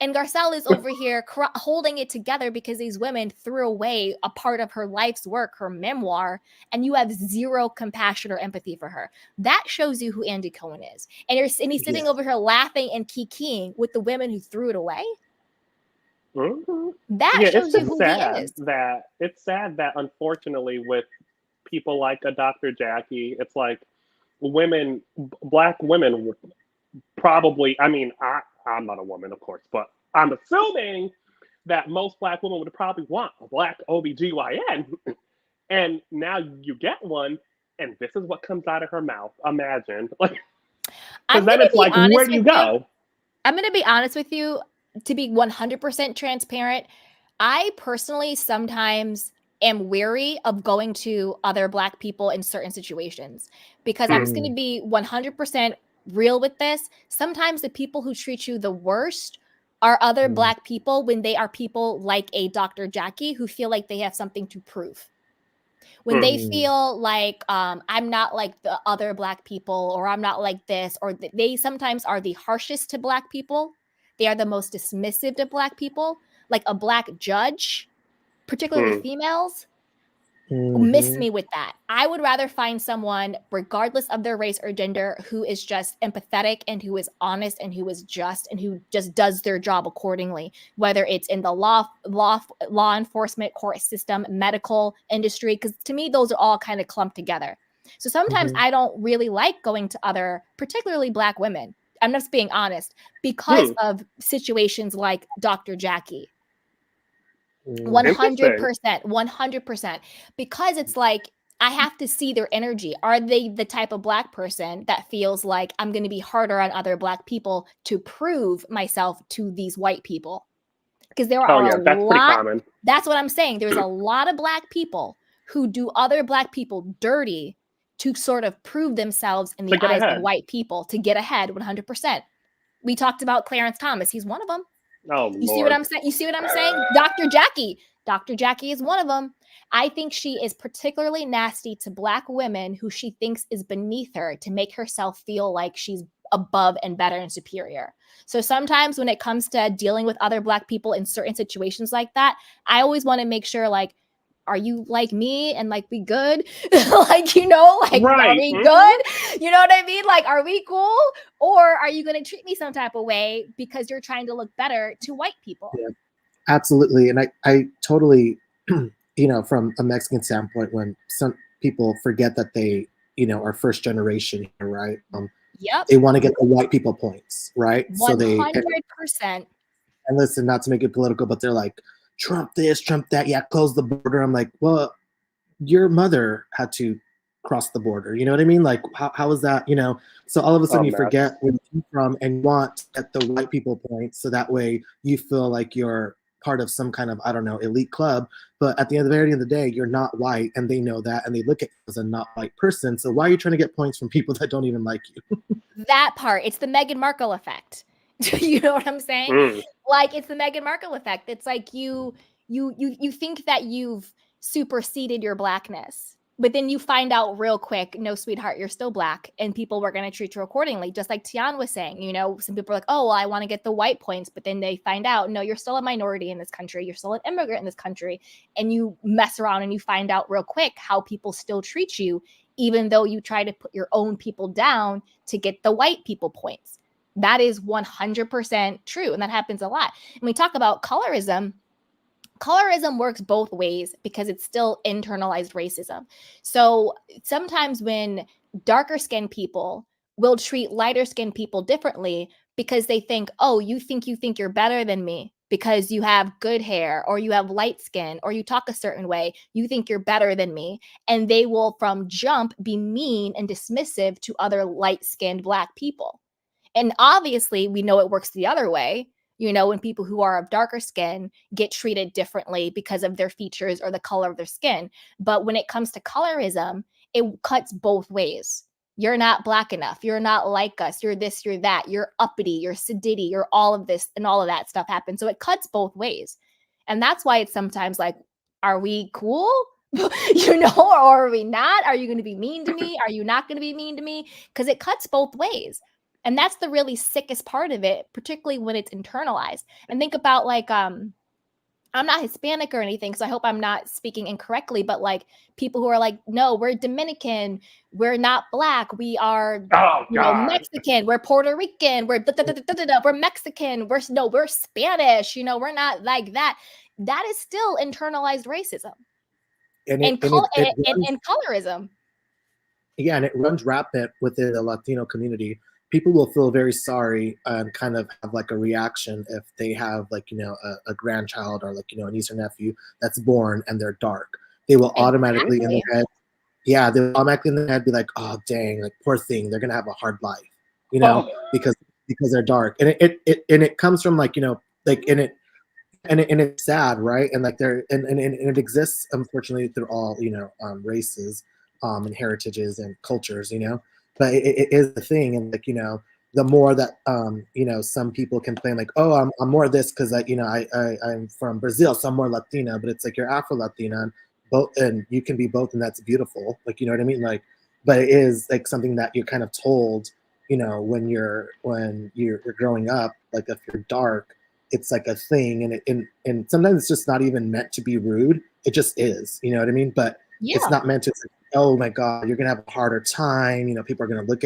Speaker 1: And Garcelle is over here holding it together because these women threw away a part of her life's work, her memoir, and you have zero compassion or empathy for her. That shows you who Andy Cohen is. And he's sitting over here laughing and kikiing with the women who threw it away. That shows you who he is.
Speaker 10: It's sad that unfortunately with people like a Dr. Jackie, it's like Black women probably, I'm not a woman, of course, but I'm assuming that most Black women would probably want a Black OBGYN. And now you get one, and this is what comes out of her mouth. Imagine. Because then it's like, where do you go?
Speaker 1: I'm going to be honest with you, to be 100% transparent. I personally sometimes am wary of going to other Black people in certain situations because I'm just going to be 100% real with this. Sometimes the people who treat you the worst are other Black people when they are people like a Dr. Jackie who feel like they have something to prove. When they feel like I'm not like the other Black people, or I'm not like this, or they sometimes are the harshest to Black people. They are the most dismissive to Black people, like a Black judge, particularly females. Miss me with that. I would rather find someone, regardless of their race or gender, who is just empathetic and who is honest and who is just and who just does their job accordingly, whether it's in the law enforcement, court system, medical industry, because to me, those are all kind of clumped together. So sometimes I don't really like going to other, particularly Black women. I'm just being honest, because of situations like Dr. Jackie. 100%, because it's like I have to see their energy. Are they the type of Black person that feels like I'm going to be harder on other Black people to prove myself to these white people? Because there are
Speaker 10: that's pretty common.
Speaker 1: That's what I'm saying. There's a lot of Black people who do other Black people dirty to sort of prove themselves in the eyes of white people to get ahead. 100%. We talked about Clarence Thomas. He's one of them.
Speaker 10: Oh,
Speaker 1: you see what I'm saying? You see what I'm saying? Dr. Jackie is one of them. I think she is particularly nasty to Black women who she thinks is beneath her to make herself feel like she's above and better and superior. So sometimes when it comes to dealing with other Black people in certain situations like that, I always want to make sure like are you like me and like we good? Like, you know, like are
Speaker 10: Right.
Speaker 1: we good? You know what I mean? Like, are we cool? Or are you going to treat me some type of way because you're trying to look better to white people?
Speaker 9: Yeah, absolutely. And I totally, you know, from a Mexican standpoint, when some people forget that they, you know, are first generation here, right?
Speaker 1: Yep.
Speaker 9: They want to get the white people points, right? So they
Speaker 1: 100%.
Speaker 9: and listen, not to make it political, but they're like, Trump this, Trump that, yeah, close the border. I'm like, well, your mother had to cross the border. You know what I mean? Like, how is that, you know? So all of a sudden you forget where you came from and want to get the white people points. So that way you feel like you're part of some kind of, I don't know, elite club. But at the very end of the day, you're not white and they know that and they look at you as a not white person. So why are you trying to get points from people that don't even like you?
Speaker 1: That part, it's the Meghan Markle effect. You know what I'm saying? Like, it's the Meghan Markle effect. It's like you think that you've superseded your blackness, but then you find out real quick, no, sweetheart, you're still black, and people were going to treat you accordingly. Just like Tian was saying, you know, some people are like, oh, well, I want to get the white points, but then they find out, no, you're still a minority in this country. You're still an immigrant in this country. And you mess around and you find out real quick how people still treat you, even though you try to put your own people down to get the white people points. That is 100% true. And that happens a lot. And we talk about colorism. Colorism works both ways because it's still internalized racism. So sometimes when darker skinned people will treat lighter skinned people differently because they think, oh, you think you're better than me because you have good hair or you have light skin or you talk a certain way, you think you're better than me. And they will from jump be mean and dismissive to other light skinned Black people. And obviously, we know it works the other way. You know, when people who are of darker skin get treated differently because of their features or the color of their skin. But when it comes to colorism, it cuts both ways. You're not Black enough. You're not like us. You're this, you're that. You're uppity. You're sedity. You're all of this and all of that stuff happens. So it cuts both ways. And that's why it's sometimes like, are we cool? You know, or are we not? Are you going to be mean to me? Are you not going to be mean to me? Because it cuts both ways. And that's the really sickest part of it, particularly when it's internalized. And think about like, I'm not Hispanic or anything, so I hope I'm not speaking incorrectly, but like people who are like, no, we're Dominican, we're not Black, we are Mexican, we're Puerto Rican, we're we're Mexican, we're Spanish, you know, we're not like that. That is still internalized racism and colorism.
Speaker 9: Yeah, and it runs rampant within the Latino community. People will feel very sorry and kind of have like a reaction if they have like, you know, a grandchild or like, you know, a niece or nephew that's born and they're dark. They will automatically in their head, they'll automatically in their head be like, oh dang, like poor thing, they're gonna have a hard life, you know, because they're dark. And it comes from like, you know, like and it's sad, right? And like and it exists unfortunately through all, you know, races and heritages and cultures, you know. But it is the thing, and like, you know, the more that you know, some people can claim like, oh, I'm more of this because you know, I'm from Brazil, so I'm more Latina, but it's like you're Afro Latina, and both, and you can be both, and that's beautiful, like, you know what I mean, like, but it is like something that you're kind of told, you know, when you're growing up, like if you're dark, it's like a thing, and sometimes it's just not even meant to be rude, it just is, you know what I mean, but it's not meant to. Oh my God, you're gonna have a harder time. You know, people are gonna look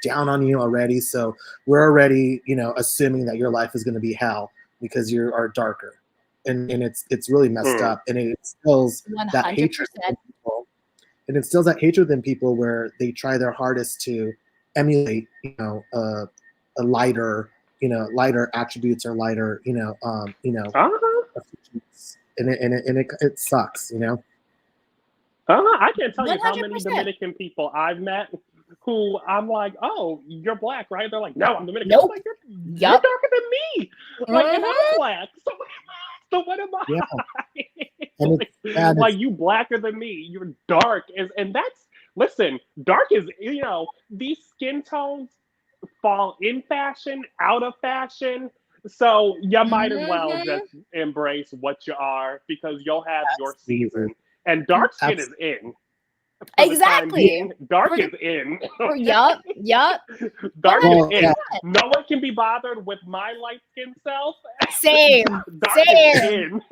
Speaker 9: down on you already. So we're already, you know, assuming that your life is gonna be hell because you are darker, and it's really messed up, and it instills 100%. That hatred in people. It instills that hatred in people where they try their hardest to emulate, you know, a lighter attributes or lighter, and it sucks, you know.
Speaker 10: I can't tell you how many Dominican people I've met who I'm like, oh, you're Black, right? They're like, no, I'm Dominican.
Speaker 1: Nope.
Speaker 10: I'm like, you're darker than me. Like, and I'm Black. So what am I? Like, you blacker than me. You're dark. And that's, listen, dark is, you know, these skin tones fall in fashion, out of fashion. So you might as well just embrace what you are because you'll have your season. And dark skin is in. For the time
Speaker 1: Exactly.
Speaker 10: being. Dark
Speaker 1: For the-
Speaker 10: is in.
Speaker 1: Yup.
Speaker 10: Dark
Speaker 9: Well,
Speaker 10: is in.
Speaker 9: yeah.
Speaker 10: No one can be bothered with my light-skinned self.
Speaker 1: Same.
Speaker 10: Dark is in.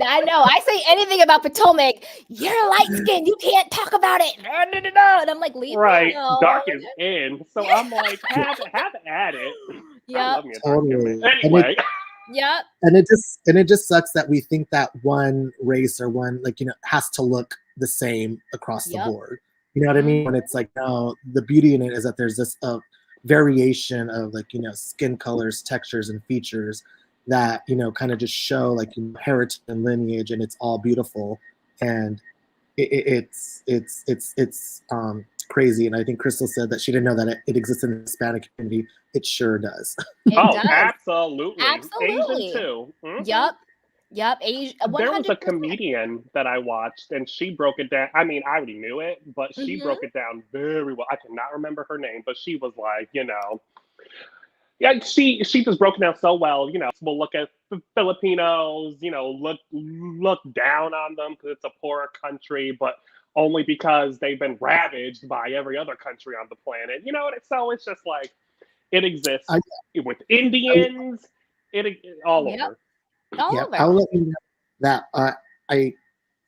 Speaker 1: I know. I say anything about Potomac, you're light skinned. You can't talk about it. No, no, no, no. And I'm like, leave
Speaker 10: Right.
Speaker 1: me alone.
Speaker 10: Dark is in. So I'm like, have at it. I
Speaker 1: Yep.
Speaker 10: love me a dark skin
Speaker 9: Totally.
Speaker 10: man. Anyway.
Speaker 1: Yep.
Speaker 9: And it just sucks that we think that one race or one, like, you know, has to look the same across the
Speaker 1: Yep.
Speaker 9: board. You know what I mean? When it's like, no, the beauty in it is that there's this variation of, like, you know, skin colors, textures, and features that, you know, kind of just show, like, you know, heritage and lineage, and it's all beautiful. And it's crazy. And I think Crystal said that she didn't know that it exists in the Hispanic community. It sure does.
Speaker 1: It does.
Speaker 10: Absolutely.
Speaker 1: Absolutely.
Speaker 10: Asian too. Mhm.
Speaker 1: Yep. Asia.
Speaker 10: There was a
Speaker 1: 100%.
Speaker 10: comedian that I watched, and she broke it down. I mean, I already knew it, but she
Speaker 1: Mhm.
Speaker 10: broke it down very well. I cannot remember her name, but she was like, you know, yeah, she just broke it down so well. You know, we'll look at the Filipinos, you know, look down on them because it's a poorer country, but only because they've been ravaged by every other country on the planet. You know, so it's just like it exists with Indians, all
Speaker 1: Yep.
Speaker 10: over.
Speaker 1: All
Speaker 9: Yeah,
Speaker 1: over.
Speaker 9: I'll let you know that I,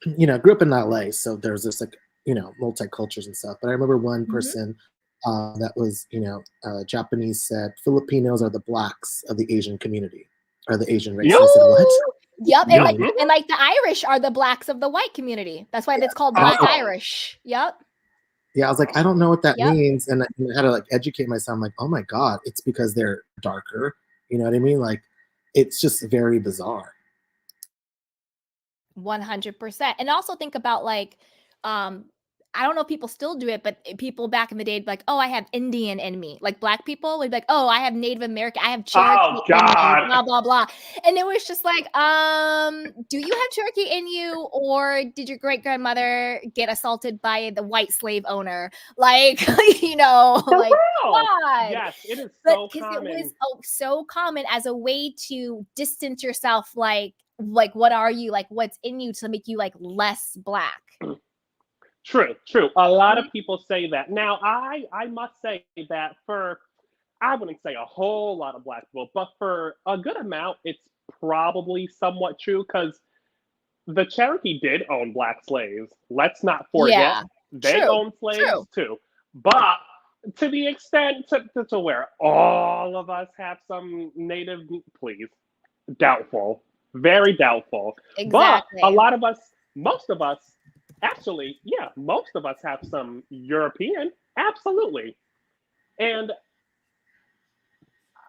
Speaker 9: you know, grew up in LA, so there's this, like, you know, multicultures and stuff. But I remember one person that was, you know, Japanese said Filipinos are the blacks of the Asian community, or the Asian race.
Speaker 10: Yep.
Speaker 9: I said, what?
Speaker 1: Yep.
Speaker 10: Yep.
Speaker 1: And like the Irish are the blacks of the white community. That's why it's called Black Irish. Yep.
Speaker 9: Yeah, I was like, I don't know what that
Speaker 1: Yep.
Speaker 9: means, and I had to, like, educate myself. I'm like, oh my god, it's because they're darker. You know what I mean? Like, it's just very bizarre.
Speaker 1: 100%. And also think about, like, I don't know if people still do it, but people back in the day, like, oh, I have Indian in me. Like, black people would be like, oh, I have Native American, I have Cherokee in me, blah, blah, blah. And it was just like, do you have Cherokee in you, or did your great grandmother get assaulted by the white slave owner? Like, you know,
Speaker 10: For
Speaker 1: like,
Speaker 10: real.
Speaker 1: God.
Speaker 10: Yes, it is
Speaker 1: But
Speaker 10: so
Speaker 1: because
Speaker 10: common.
Speaker 1: it was so common as a way to distance yourself, like what are you, like what's in you to make you like less black.
Speaker 10: True. A lot of people say that. Now, I must say that for, I wouldn't say a whole lot of black people, but for a good amount, it's probably somewhat true, because the Cherokee did own black slaves. Let's not forget.
Speaker 1: Yeah,
Speaker 10: They
Speaker 1: true,
Speaker 10: owned slaves too. But to the extent to where all of us have some native, please, doubtful. Very doubtful.
Speaker 1: exactly.
Speaker 10: But a lot of us, most of us, actually, yeah, most of us have some European, absolutely. And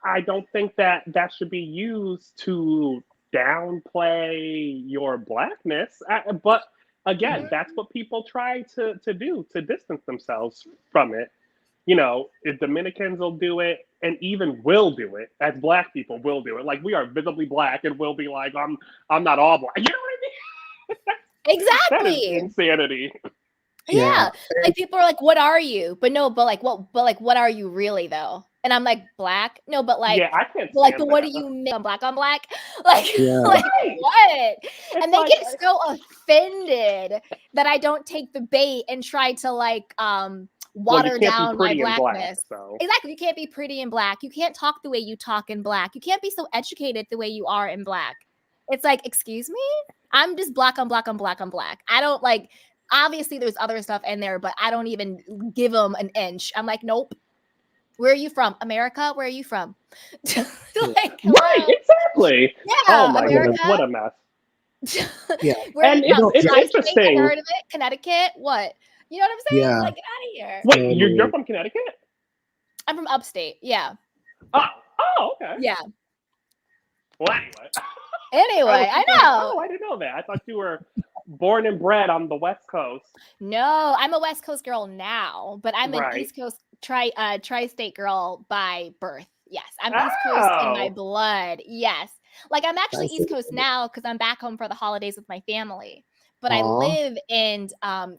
Speaker 10: I don't think that should be used to downplay your blackness. But again, that's what people try to do, to distance themselves from it. You know, if Dominicans will do it, and even will do it, as black people will do it. Like, we are visibly black, and we'll be like, I'm not all black. You know what I mean?
Speaker 1: Exactly.
Speaker 10: That is insanity.
Speaker 1: Yeah. Like, people are like, what are you? But what are you really though? And I'm like, black? No, but like,
Speaker 10: yeah, I can't
Speaker 1: but what do
Speaker 10: that.
Speaker 1: you mean? I'm black? Like,
Speaker 9: Yeah.
Speaker 1: like
Speaker 10: Right.
Speaker 1: what?
Speaker 10: It's
Speaker 1: And they
Speaker 10: like,
Speaker 1: get so offended that I don't take the bait and try to like water
Speaker 10: you can't
Speaker 1: down
Speaker 10: be
Speaker 1: my
Speaker 10: pretty and black,
Speaker 1: blackness.
Speaker 10: so.
Speaker 1: Exactly. You can't be pretty in black. You can't talk the way you talk in black. You can't be so educated the way you are in black. It's like, excuse me? I'm just black on black on black on black. I don't like, obviously there's other stuff in there, but I don't even give them an inch. I'm like, nope. Where are you from? America? Where are you from? Like,
Speaker 10: right, exactly.
Speaker 1: Yeah,
Speaker 10: oh my
Speaker 1: America.
Speaker 10: goodness, what a mess.
Speaker 9: Yeah.
Speaker 10: And it's interesting.
Speaker 1: I heard of it. Connecticut? What? You know what I'm saying?
Speaker 9: Yeah.
Speaker 1: Like, get out of here.
Speaker 10: Wait, you're from Connecticut?
Speaker 1: I'm from upstate. Yeah.
Speaker 10: Oh, okay.
Speaker 1: Yeah.
Speaker 10: Well,
Speaker 1: Anyway, I know.
Speaker 10: Oh, I didn't know that. I thought you were born and bred on the West Coast.
Speaker 1: No, I'm a West Coast girl now, but I'm an East Coast tri-state girl by birth. Yes, I'm East Coast in my blood. Yes. Like, I'm actually East Coast now because I'm back home for the holidays with my family. But I live in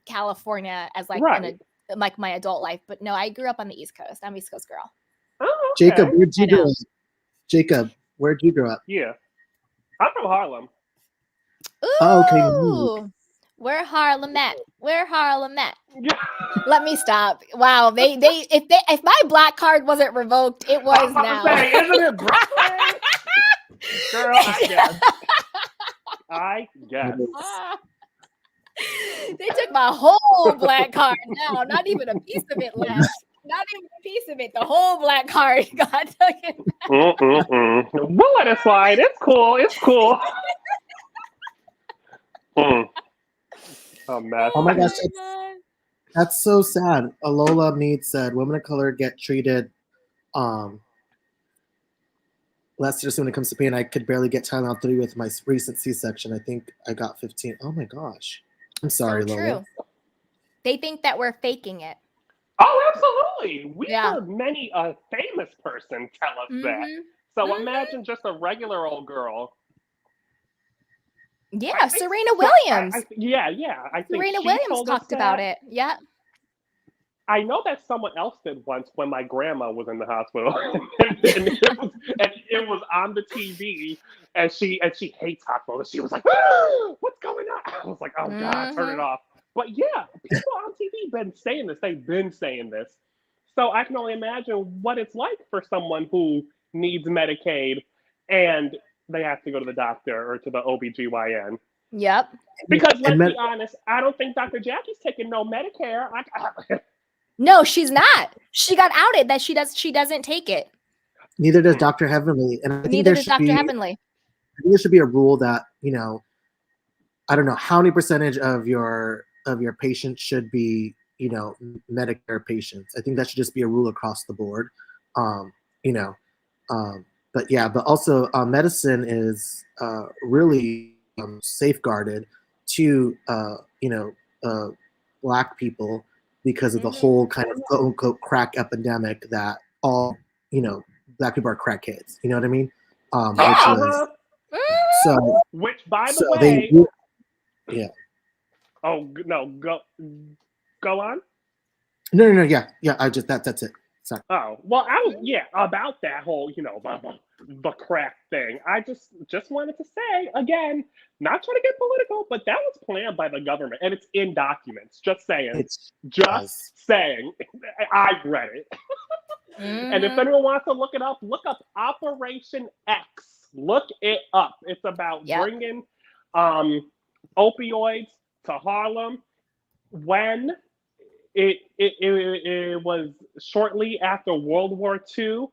Speaker 1: California as like in like my adult life. But no, I grew up on the East Coast. I'm East Coast girl.
Speaker 10: Oh, okay.
Speaker 9: Jacob, where'd you grow up? Jacob, where'd you grow up?
Speaker 10: Yeah. I'm from Harlem.
Speaker 1: Ooh,
Speaker 9: Oh, okay.
Speaker 1: Where Harlem at? Where Harlem at?
Speaker 10: Yeah.
Speaker 1: Let me stop. Wow, if my black card wasn't revoked, it was now.
Speaker 10: Say, isn't it Brooklyn? Girl, I guess.
Speaker 1: They took my whole black card now. Not even a piece of it left. Not even a piece of it. The whole black card got taken.
Speaker 10: We'll let it slide. It's cool. It's cool. A mess.
Speaker 9: Oh my gosh, that's so sad. Alola Mead said, "Women of color get treated less seriously when it comes to pain. I could barely get Tylenol 3 with my recent C-section. I think I got 15." Oh my gosh. I'm sorry,
Speaker 1: So
Speaker 9: Lola.
Speaker 1: true. They think that we're faking it.
Speaker 10: Oh, absolutely. We heard many a famous person tell us that. So imagine just a regular old girl.
Speaker 1: Yeah, Serena Williams.
Speaker 10: I think
Speaker 1: Serena
Speaker 10: she
Speaker 1: Williams
Speaker 10: told us
Speaker 1: talked about
Speaker 10: that.
Speaker 1: it. Yeah.
Speaker 10: I know that someone else did once when my grandma was in the hospital, and it was on the TV, and she hates hospitals. She was like, "What's going on?" I was like, "Oh God, turn it off." But yeah, people on TV been saying this. They've been saying this, so I can only imagine what it's like for someone who needs Medicaid and they have to go to the doctor or to the OBGYN.
Speaker 1: Yep.
Speaker 10: Because let's be honest, I don't think Dr. Jackie's taking no Medicare.
Speaker 1: No, she's not. She got outed that she doesn't take it.
Speaker 9: Neither does Dr. Heavenly. And I think
Speaker 1: Neither does Dr. Heavenly.
Speaker 9: I think there should be a rule that, I don't know how many percentage of your patients should be, Medicare patients. I think that should just be a rule across the board. But also medicine is really safeguarded to Black people because of the whole kind of quote unquote crack epidemic that all Black people are crackheads. You know what I mean?
Speaker 10: Which by the way,
Speaker 9: yeah.
Speaker 10: Oh no, go on.
Speaker 9: No, yeah. That's it. Sorry.
Speaker 10: Oh, well, I was about that whole the crack thing. I just wanted to say again, not trying to get political, but that was planned by the government and it's in documents. Just saying. Saying. I've read it. And if anyone wants to look it up, look up Operation X. Look it up. It's about bringing opioids to Harlem when it was shortly after World War II,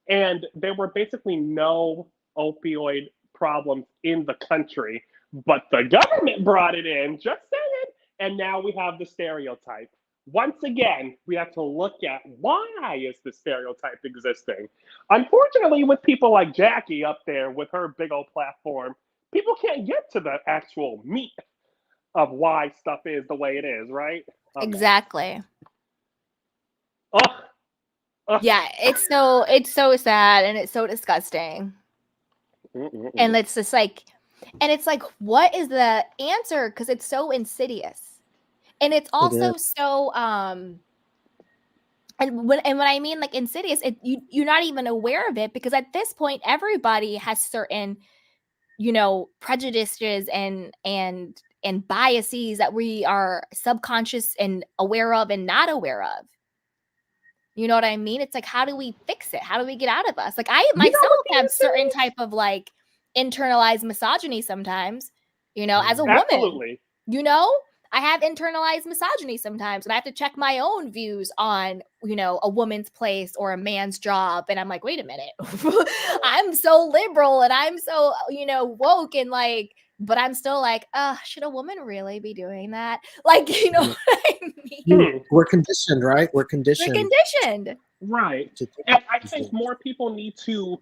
Speaker 10: and there were basically no opioid problems in the country, but the government brought it in, just saying, and now we have the stereotype. Once again, we have to look at why is the stereotype existing. Unfortunately, with people like Jackie up there with her big old platform, people can't get to the actual meat of why stuff is the way it is, right?
Speaker 1: Exactly. Yeah, it's so sad and it's so disgusting. And it's just like, what is the answer? Because it's so insidious. And it's also so and when I mean like insidious, you're not even aware of it because at this point everybody has certain, prejudices and biases that we are subconscious and aware of and not aware of. You know what I mean? It's like, how do we fix it? How do we get out of us? Like I myself have certain type of like internalized misogyny sometimes, as a woman.
Speaker 10: Absolutely.
Speaker 1: I have internalized misogyny sometimes and I have to check my own views on, a woman's place or a man's job. And I'm like, wait a minute, I'm so liberal and I'm so, woke and like, but I'm still like, should a woman really be doing that? Like, what I mean?
Speaker 9: We're conditioned, right? We're conditioned.
Speaker 10: Right. And I think more people need to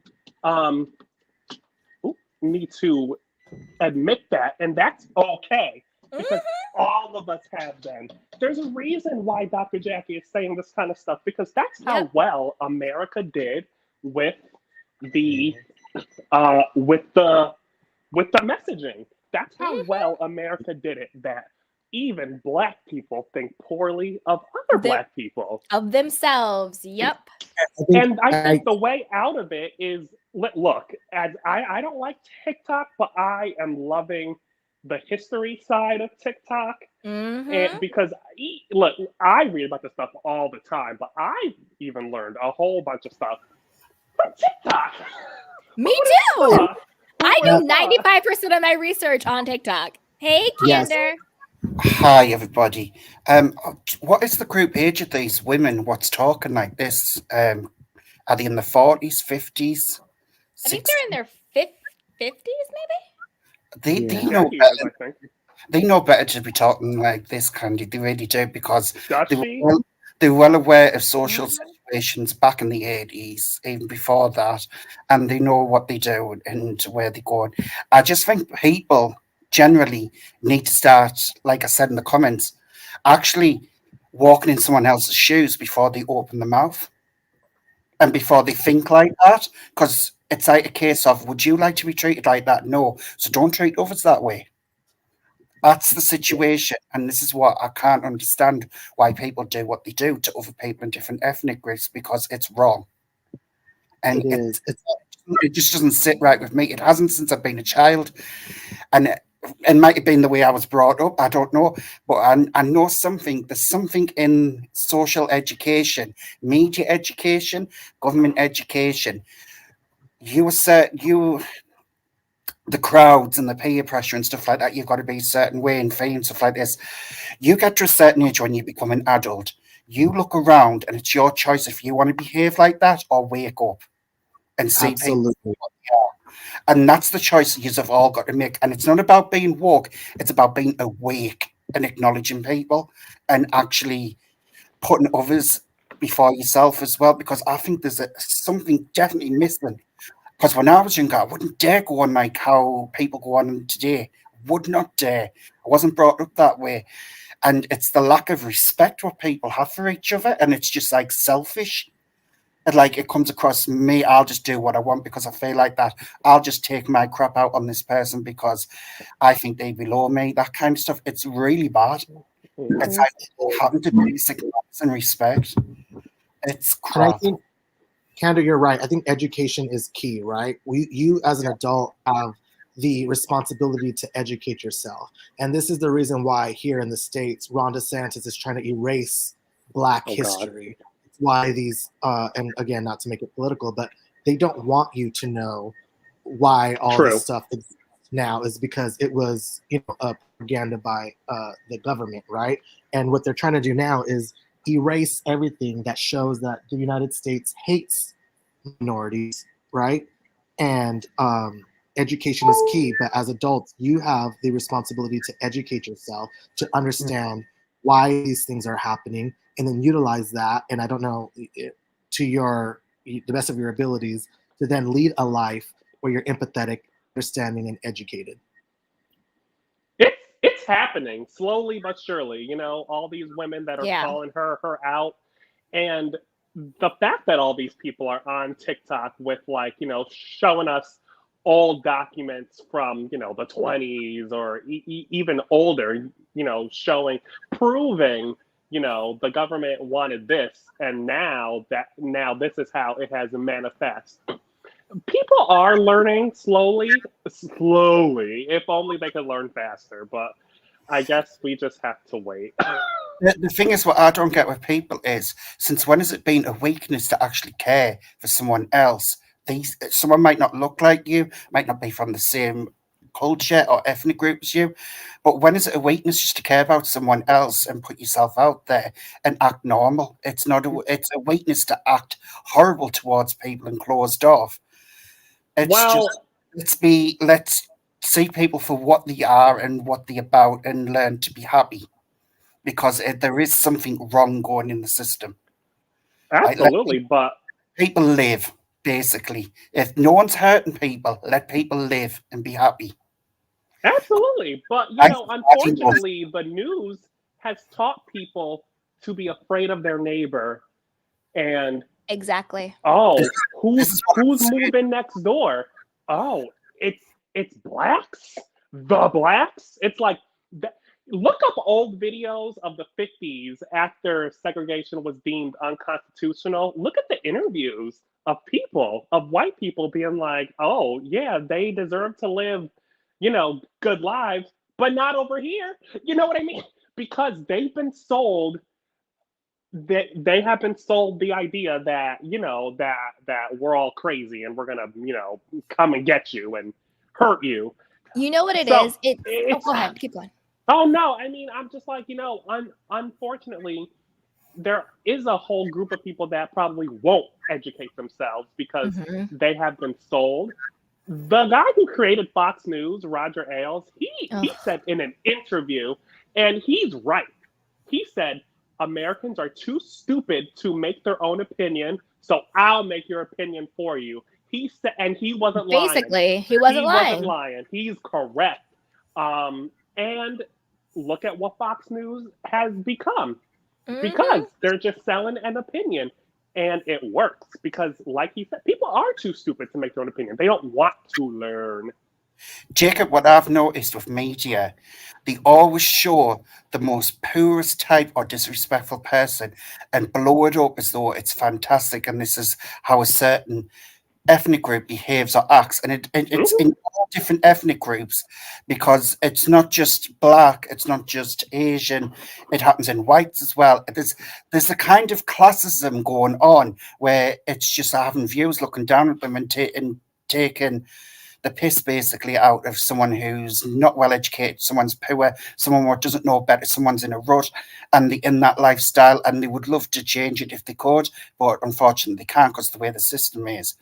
Speaker 10: admit that, and that's okay. Because all of us have been. There's a reason why Dr. Jackie is saying this kind of stuff, because that's how well America did with the messaging. That's how well America did it, that even Black people think poorly of other Black people.
Speaker 1: Of themselves, yep.
Speaker 10: And I think the way out of it is, look, as I don't like TikTok, but I am loving the history side of TikTok.
Speaker 1: Mm-hmm.
Speaker 10: And because look, I read about this stuff all the time, but I even learned a whole bunch of stuff from TikTok.
Speaker 1: Me too. I do 95% of my research on TikTok. Hey,
Speaker 9: Yes.
Speaker 1: Kander.
Speaker 11: Hi, everybody. What is the group age of these women? What's talking like this? Are they in the 40s, 50s?
Speaker 1: I think they're in their 50s, maybe?
Speaker 11: They
Speaker 9: Yeah.
Speaker 11: know
Speaker 10: Jackie is, I
Speaker 11: better.
Speaker 10: think.
Speaker 11: They know better to be talking like this, Candy. They really do, because
Speaker 10: Does
Speaker 11: they were
Speaker 10: she?
Speaker 11: well, they were well aware of social
Speaker 1: Mhm.
Speaker 11: situations back in the 80s, even before that, and they know what they do and where they're going. I just think people generally need to start, like I said in the comments, actually walking in someone else's shoes before they open their mouth and before they think like that, because it's like a case of, would you like to be treated like that? No. So don't treat others that way. That's the situation, and this is what I can't understand, why people do what they do to other people in different ethnic groups, because it's wrong, and
Speaker 9: It is.
Speaker 11: it just doesn't sit right with me. It hasn't since I've been a child, and it might have been the way I was brought up. I don't know, but I know something. There's something in social education, media education, government education. The crowds and the peer pressure and stuff like that. You've got to be a certain way and fame and stuff like this. You get to a certain age when you become an adult. You look around and it's your choice if you want to behave like that or wake up and see people.
Speaker 9: Absolutely.
Speaker 11: And that's the choice you've all got to make. And it's not about being woke, it's about being awake and acknowledging people and actually putting others before yourself as well. Because I think there's something definitely missing. Because when I was younger, I wouldn't dare go on like how people go on today. Would not dare. I wasn't brought up that way. And it's the lack of respect what people have for each other. And it's just like selfish. And like it comes across me, I'll just do what I want because I feel like that. I'll just take my crap out on this person because I think they below me. That kind of stuff. It's really bad. It's like having to basic manners and respect. It's
Speaker 9: And I
Speaker 11: crap.
Speaker 9: think, Candor, you're right. I think education is key, right? You as an adult have the responsibility to educate yourself. And this is the reason why here in the States, Ron DeSantis is trying to erase Black history. It's why these, and again, not to make it political, but they don't want you to know why all this stuff exists now is because it was, propaganda by the government, right? And what they're trying to do now is erase everything that shows that the United States hates minorities, right? And education is key, but as adults, you have the responsibility to educate yourself, to understand why these things are happening, and then utilize that. And I don't know, to the best of your abilities, to then lead a life where you're empathetic, understanding, and educated.
Speaker 10: It's happening slowly but surely. All these women that are calling her out, and the fact that all these people are on TikTok with showing us old documents from the 20s or even older, proving the government wanted this, and now this is how it has manifest. People are learning slowly. If only they could learn faster, but I guess we just have to wait.
Speaker 11: The thing is, what I don't get with people is, since when has it been a weakness to actually care for someone else? Someone might not look like you, might not be from the same culture or ethnic group as you, but when is it a weakness just to care about someone else and put yourself out there and act normal? It's not. It's a weakness to act horrible towards people and closed off. Let's see people for what they are and what they're about and learn to be happy, because there is something wrong going in the system.
Speaker 10: Absolutely, but
Speaker 11: people live, basically. If no one's hurting people, let people live and be happy.
Speaker 10: Absolutely, but unfortunately, the news has taught people to be afraid of their neighbor, and
Speaker 1: exactly.
Speaker 10: Oh, who's moving next door? Oh, it's blacks. The blacks. It's like look up old videos of the 50s after segregation was deemed unconstitutional. Look at the interviews of white people being like, "Oh, yeah, they deserve to live, good lives." but not over here. You know what I mean? Because they've been sold that they have been sold the idea that, you know, that we're all crazy and we're gonna, you know, come and get you and hurt you.
Speaker 1: You know what it
Speaker 10: So
Speaker 1: is? Oh,
Speaker 10: it's
Speaker 1: go ahead. Keep going.
Speaker 10: oh no, I mean, I'm just like, you know, unfortunately, there is a whole group of people that probably won't educate themselves because they have been sold. The guy who created Fox News, Roger Ailes, he said in an interview, and he's right. He said Americans are too stupid to make their own opinion, so I'll make your opinion for you. He said, and he wasn't lying.
Speaker 1: Basically, he wasn't lying.
Speaker 10: He's correct. And look at what Fox News has become. Because they're just selling an opinion. And it works because, like he said, people are too stupid to make their own opinion. They don't want to learn.
Speaker 11: Jacob, what I've noticed with media, they always show the most poorest type or disrespectful person and blow it up as though it's fantastic and this is how a certain ethnic group behaves or acts. And it's in all different ethnic groups because it's not just black, it's not just Asian, it happens in whites as well. There's a kind of classism going on where it's just having views looking down at them and taking the piss basically out of someone who's not well educated, someone's poor, someone who doesn't know better, someone's in a rut and in that lifestyle, and they would love to change it if they could, but unfortunately they can't because of the way the system is.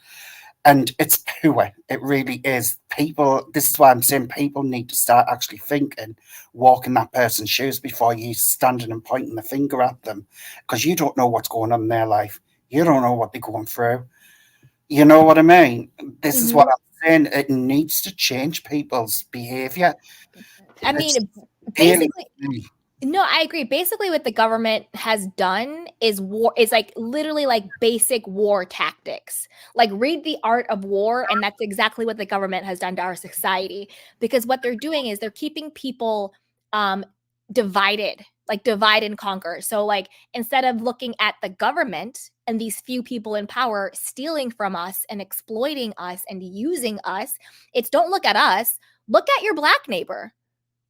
Speaker 11: And it's poor. It really is. People, this is why I'm saying people need to start actually thinking, walk in that person's shoes before you standing and pointing the finger at them, because you don't know what's going on in their life. You don't know what they're going through. You know what I mean? This is what I'm saying. It needs to change people's behavior.
Speaker 1: I mean, basically, no, I agree. Basically, what the government has done is war. Is like literally like basic war tactics. Like read The Art of War, and that's exactly what the government has done to our society. Because what they're doing is they're keeping people divided, like divide and conquer. So like instead of looking at the government and these few people in power stealing from us and exploiting us and using us, it's don't look at us. Look at your black neighbor.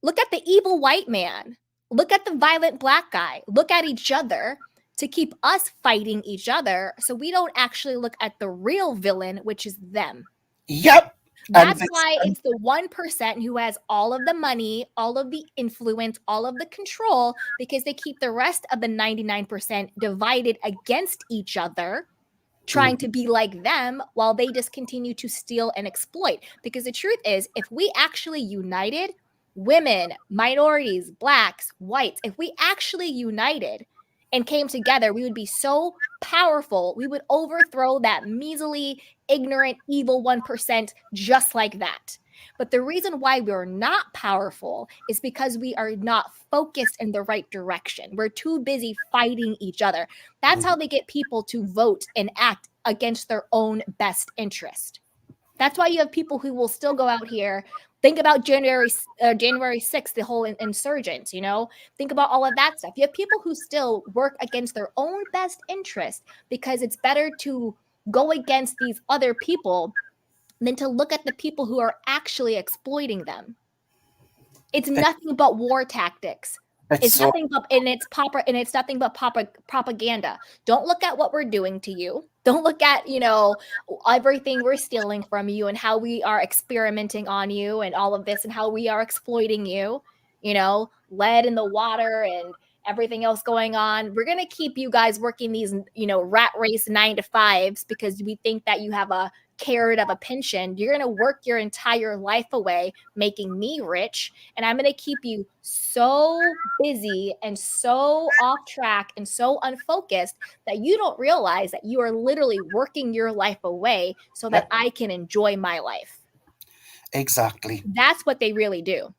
Speaker 1: Look at the evil white man. Look at the violent black guy. Look at each other to keep us fighting each other so we don't actually look at the real villain, which is them.
Speaker 11: Yep.
Speaker 1: That's why it's the 1% who has all of the money, all of the influence, all of the control, because they keep the rest of the 99% divided against each other, trying to be like them while they just continue to steal and exploit. Because the truth is, if we actually united, women, minorities, blacks, whites, if we actually united and came together, we would be so powerful. We would overthrow that measly, ignorant, evil 1% just like that. But the reason why we're not powerful is because we are not focused in the right direction. We're too busy fighting each other. That's how they get people to vote and act against their own best interest. That's why you have people who will still go out here. Think about January 6th, the whole insurgents, you know? Think about all of that stuff. You have people who still work against their own best interest because it's better to go against these other people than to look at the people who are actually exploiting them. It's nothing but war tactics. It's nothing but propaganda. Don't look at what we're doing to you. Don't look at, you know, everything we're stealing from you and how we are experimenting on you and all of this and how we are exploiting you, you know, lead in the water and everything else going on. We're going to keep you guys working these, you know, rat race 9 to 5s because we think that you have a carrot of a pension. You're going to work your entire life away making me rich, and I'm going to keep you so busy and so off track and so unfocused that you don't realize that you are literally working your life away so that I can enjoy my life.
Speaker 11: Exactly.
Speaker 1: That's what they really do.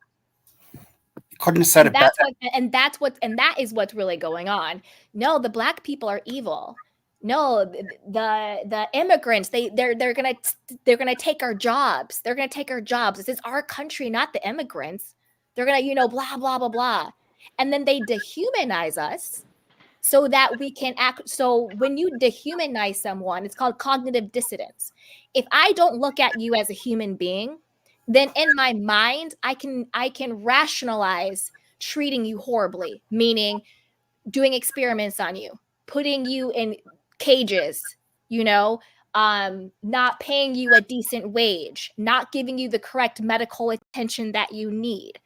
Speaker 11: Couldn't have said it better.
Speaker 1: And that is what's really going on. No, the black people are evil. No, the immigrants, they're gonna take our jobs. They're gonna take our jobs. This is our country, not the immigrants. They're gonna, you know, blah blah blah blah, and then they dehumanize us so that we can act. So when you dehumanize someone, it's called cognitive dissonance. If I don't look at you as a human being, then in my mind, I can rationalize treating you horribly, meaning doing experiments on you, putting you in cages, not paying you a decent wage, not giving you the correct medical attention that you need.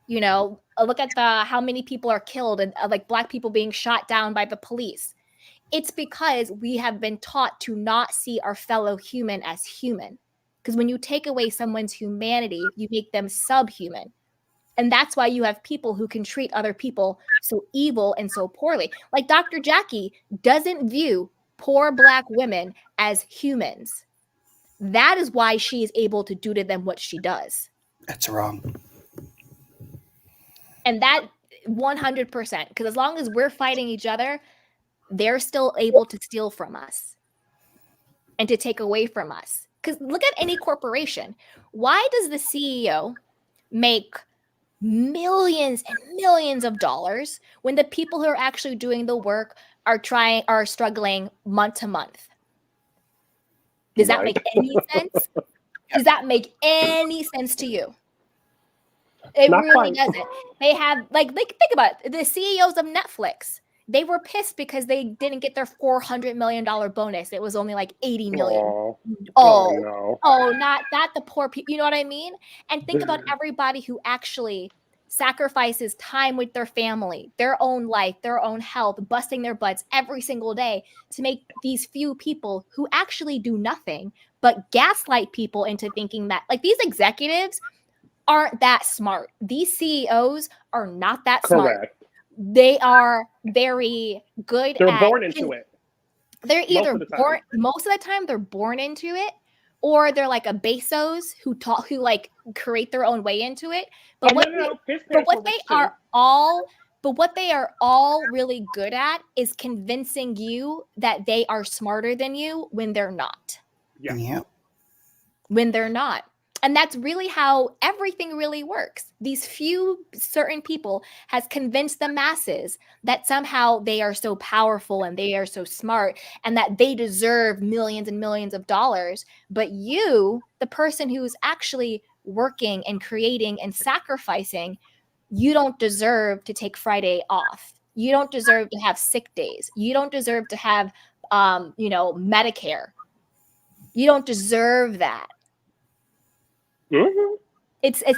Speaker 1: Look at how many people are killed and like Black people being shot down by the police. It's because we have been taught to not see our fellow human as human. Because when you take away someone's humanity, you make them subhuman. And that's why you have people who can treat other people so evil and so poorly. Like Dr. Jackie doesn't view poor Black women as humans. That is why she is able to do to them what she does.
Speaker 11: That's wrong.
Speaker 1: And that 100%, because as long as we're fighting each other, they're still able to steal from us and to take away from us. Because look at any corporation. Why does the CEO make millions and millions of dollars when the people who are actually doing the work are struggling month to month? Does that make any sense? Does that make any sense to you? It
Speaker 10: Not
Speaker 1: really
Speaker 10: quite.
Speaker 1: doesn't. They have think about it. The CEOs of Netflix. They were pissed because they didn't get their $400 million bonus. It was only like 80 million.
Speaker 10: No.
Speaker 1: Not the poor people. You know what I mean? And think about everybody who actually sacrifices time with their family, their own life, their own health, busting their butts every single day to make these few people who actually do nothing but gaslight people into thinking that like these executives aren't that smart. These CEOs are not that smart.
Speaker 10: Correct.
Speaker 1: They are very good
Speaker 10: They're
Speaker 1: at
Speaker 10: born into it.
Speaker 1: They're either
Speaker 10: Most of the time.
Speaker 1: born most of the time they're born into it, or they're like a Bezos who like create their own way into it. But what they are all really good at is convincing you that they are smarter than you when they're not.
Speaker 11: Yeah.
Speaker 1: When they're not. And that's really how everything really works. These few certain people has convinced the masses that somehow they are so powerful and they are so smart and that they deserve millions and millions of dollars. But you, the person who's actually working and creating and sacrificing, you don't deserve to take Friday off. You don't deserve to have sick days. You don't deserve to have, Medicare. You don't deserve that.
Speaker 10: Mm-hmm.
Speaker 1: It's a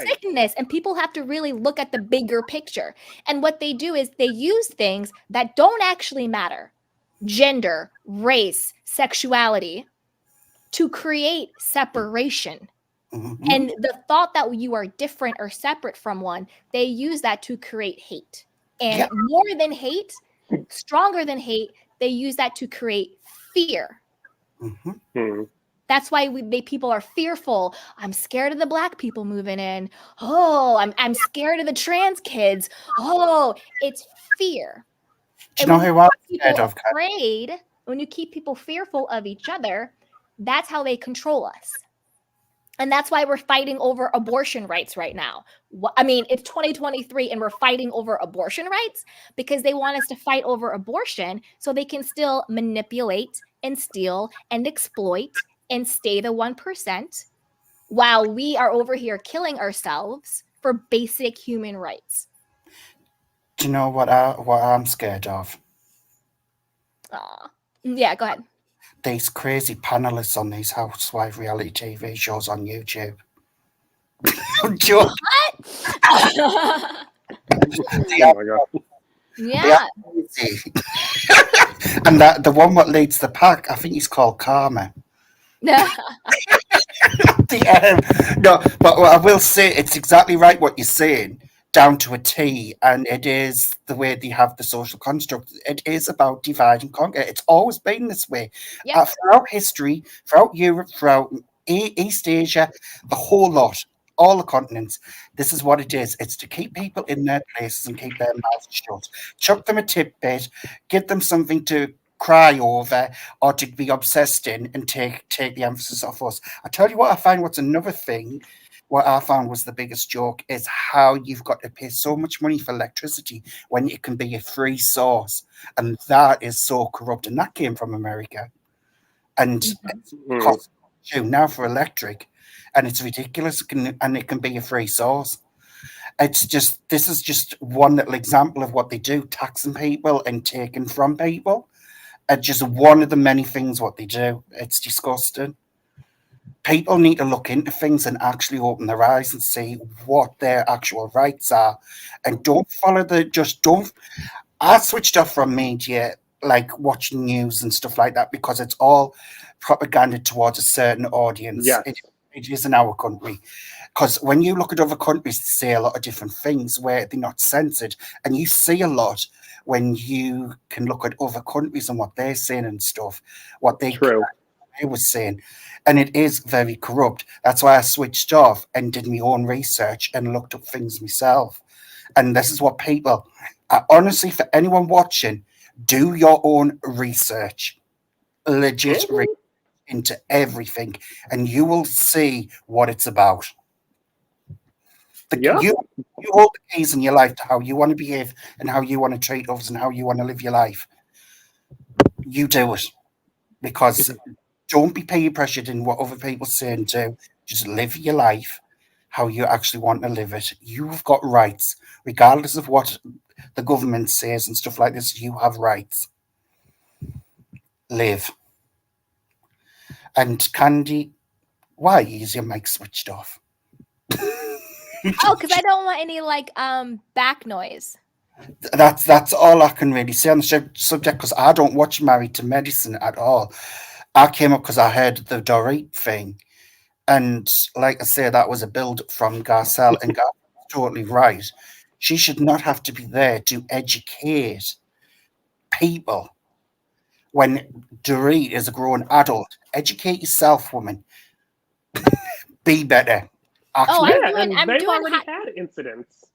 Speaker 1: sickness, and people have to really look at the bigger picture. And what they do is they use things that don't actually matter, gender, race, sexuality, to create separation.
Speaker 11: Mm-hmm.
Speaker 1: And the thought that you are different or separate from one, they use that to create hate. And more than hate, stronger than hate, they use that to create fear.
Speaker 11: Mm-hmm.
Speaker 1: That's why people are fearful. I'm scared of the Black people moving in. Oh, I'm scared of the trans kids. Oh, it's fear.
Speaker 11: Do you know who I'm scared of?
Speaker 1: Afraid, when you keep people fearful of each other, that's how they control us. And that's why we're fighting over abortion rights right now. I mean, it's 2023 and we're fighting over abortion rights because they want us to fight over abortion so they can still manipulate and steal and exploit and stay the 1% while we are over here killing ourselves for basic human rights.
Speaker 11: Do you know what I'm scared of?
Speaker 1: Yeah, go ahead.
Speaker 11: These crazy panelists on these housewife reality TV shows on YouTube.
Speaker 1: What?
Speaker 10: Oh my God.
Speaker 1: Yeah.
Speaker 11: And the one that leads the pack, I think he's called Karma. No, but what I will say, it's exactly right what you're saying, down to a T, and it is the way they have the social construct. It is about divide and conquer. It's always been this way. Throughout history, throughout Europe, throughout East Asia, the whole lot, all the continents, this is what it is. It's to keep people in their places and keep their mouths shut. Chuck them a tidbit, give them something to cry over or to be obsessed in and take the emphasis off us. I tell you what I find, what's another thing, what I found was the biggest joke is how you've got to pay so much money for electricity when it can be a free source. And that is so corrupt. And that came from America. And it costs you now for electric. and it's ridiculous, and it can be a free source. It's just, this is just one little example of what they do, taxing people and taking from people. It's just one of the many things what they do. It's disgusting. People need to look into things and actually open their eyes and see what their actual rights are, and don't follow don't. I switched off from media, like watching news and stuff like that, because it's all propaganda towards a certain audience.
Speaker 10: Yes.
Speaker 11: It is in our country. Because when you look at other countries, they say a lot of different things where they're not censored. And you see a lot when you can look at other countries and what they're saying and stuff, what they was saying. And it is very corrupt. That's why I switched off and did my own research and looked up things myself. And this is what people, honestly, for anyone watching, do your own research. Legit research into everything, and you will see what it's about. You hold the keys in your life to how you want to behave and how you want to treat others and how you want to live your life. You do it, because don't be peer pressured in what other people say and do. Just live your life how you actually want to live it. You've got rights, regardless of what the government says and stuff like this. You have rights. Live. And Candy, why is your mic switched off?
Speaker 1: Oh, because I don't want any back noise.
Speaker 11: That's all I can really say on the subject, because I don't watch Married to Medicine at all. I came up because I heard the Dorit thing, and like I say, that was a build from Garcelle, and Garcelle's totally right. She should not have to be there to educate people when Dorit is a grown adult. Educate yourself, woman. Be better.
Speaker 10: Actually, they've already had incidents.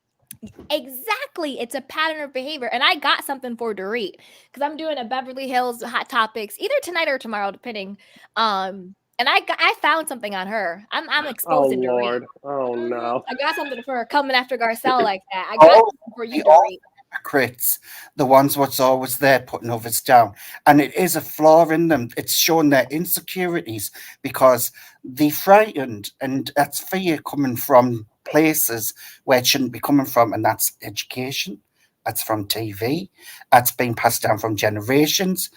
Speaker 1: Exactly. It's a pattern of behavior. And I got something for Dorit, because I'm doing a Beverly Hills Hot Topics either tonight or tomorrow, depending. And I found something on her. I'm exposing Dorit.
Speaker 10: Lord. Oh no.
Speaker 1: I got something for her, coming after Garcelle like that. I got something for you, Dorit.
Speaker 11: Hypocrites, the ones what's always there putting others down, and it is a flaw in them. It's showing their insecurities because they're frightened, and that's fear coming from places where it shouldn't be coming from, and that's education, that's from TV, that's been passed down from generations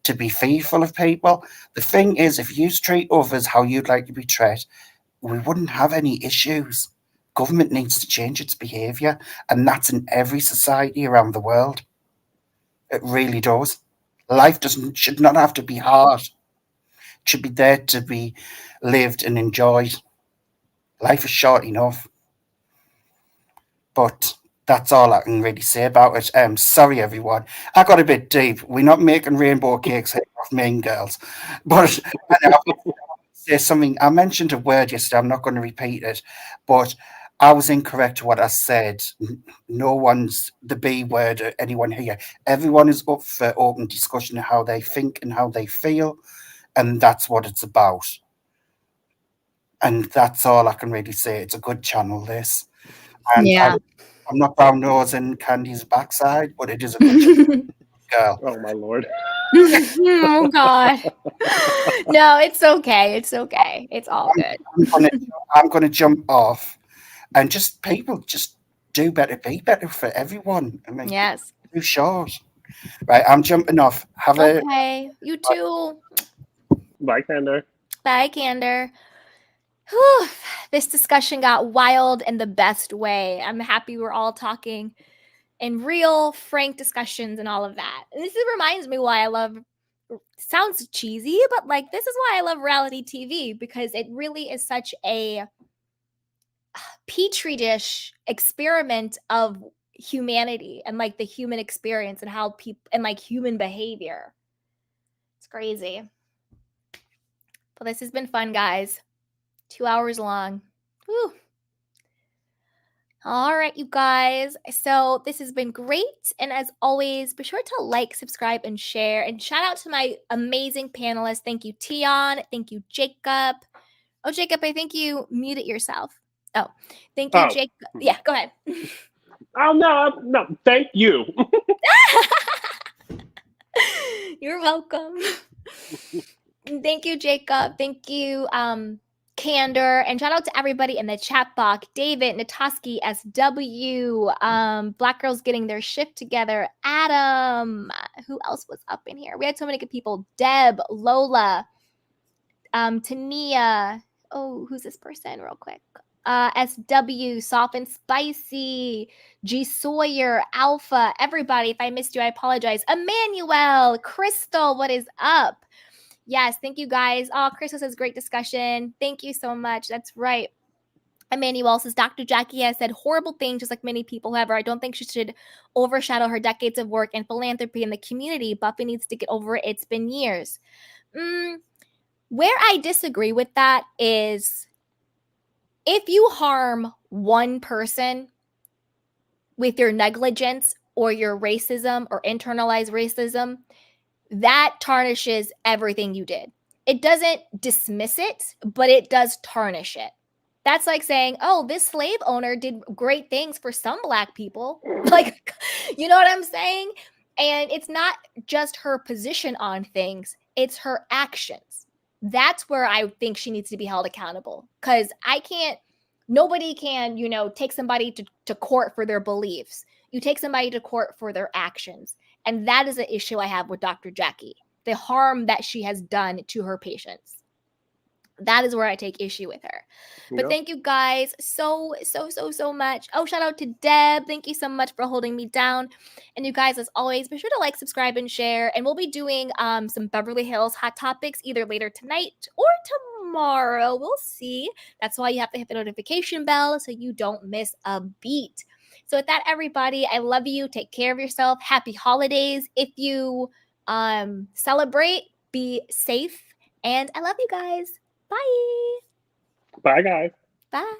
Speaker 11: to be fearful of people. The thing is, if you treat others how you'd like to be treated, we wouldn't have any issues. Government needs to change its behaviour, and that's in every society around the world. It really does. Life should not have to be hard. It should be there to be lived and enjoyed. Life is short enough. But that's all I can really say about it. Sorry, everyone. I got a bit deep. We're not making rainbow cakes here off Mean Girls. But I'll say something. I mentioned a word yesterday. I'm not going to repeat it. But I was incorrect to what I said. No one's the B word or anyone here. Everyone is up for open discussion of how they think and how they feel. And that's what it's about. And that's all I can really say. It's a good channel, this. And
Speaker 1: yeah.
Speaker 11: I'm not brown nosing Candy's backside, but it is a good channel. Girl.
Speaker 10: Oh, my Lord.
Speaker 1: Oh, God. No, it's okay. It's okay. It's all good.
Speaker 11: I'm going to jump off. And just people just do better, be better for everyone. I mean,
Speaker 1: yes.
Speaker 11: Too short. Right, I'm jumping off.
Speaker 1: Okay, you too.
Speaker 10: Bye, Candor.
Speaker 1: Bye, Candor. Whew. This discussion got wild in the best way. I'm happy we're all talking in real, frank discussions and all of that. And this reminds me why I love, sounds cheesy, but this is why I love reality TV, because it really is such a petri dish experiment of humanity and the human experience and how people and human behavior. It's crazy. But this has been fun, guys. 2 hours long. Whew. All right, you guys. So this has been great. And as always, be sure to like, subscribe, and share. And shout out to my amazing panelists. Thank you, Tion. Thank you, Jacob. Oh, Jacob, I think you muted yourself. Oh, thank you, Jacob. Yeah, go ahead.
Speaker 10: Oh, no, thank you.
Speaker 1: You're welcome. Thank you, Jacob. Thank you, candor, and shout out to everybody in the chat box. David, Natoski, SW, Black girls getting their shift together. Adam, who else was up in here? We had so many good people. Deb, Lola, Tania. Oh, who's this person? Real quick. SW, Soft and Spicy, G Sawyer, Alpha, everybody. If I missed you, I apologize. Emmanuel, Crystal, what is up? Yes, thank you guys. Oh, Crystal says great discussion. Thank you so much. That's right. Emmanuel says Dr. Jackie has said horrible things, just like many people. However, I don't think she should overshadow her decades of work and philanthropy in the community. Buffy needs to get over it. It's been years. Where I disagree with that is if you harm one person with your negligence or your racism or internalized racism, that tarnishes everything you did. It doesn't dismiss it, but it does tarnish it. That's like saying, oh, this slave owner did great things for some Black people. Like, you know what I'm saying? And it's not just her position on things, it's her actions. That's where I think she needs to be held accountable. Because nobody can, take somebody to court for their beliefs. You take somebody to court for their actions. And that is an issue I have with Dr. Jackie, the harm that she has done to her patients. That is where I take issue with her. But thank you guys so much. Oh, shout out to Deb. Thank you so much for holding me down. And you guys, as always, be sure to like, subscribe, and share. And we'll be doing some Beverly Hills hot topics either later tonight or tomorrow. We'll see. That's why you have to hit the notification bell so you don't miss a beat. So with that, everybody, I love you. Take care of yourself. Happy holidays. If you celebrate, be safe. And I love you guys. Bye.
Speaker 10: Bye, guys.
Speaker 1: Bye.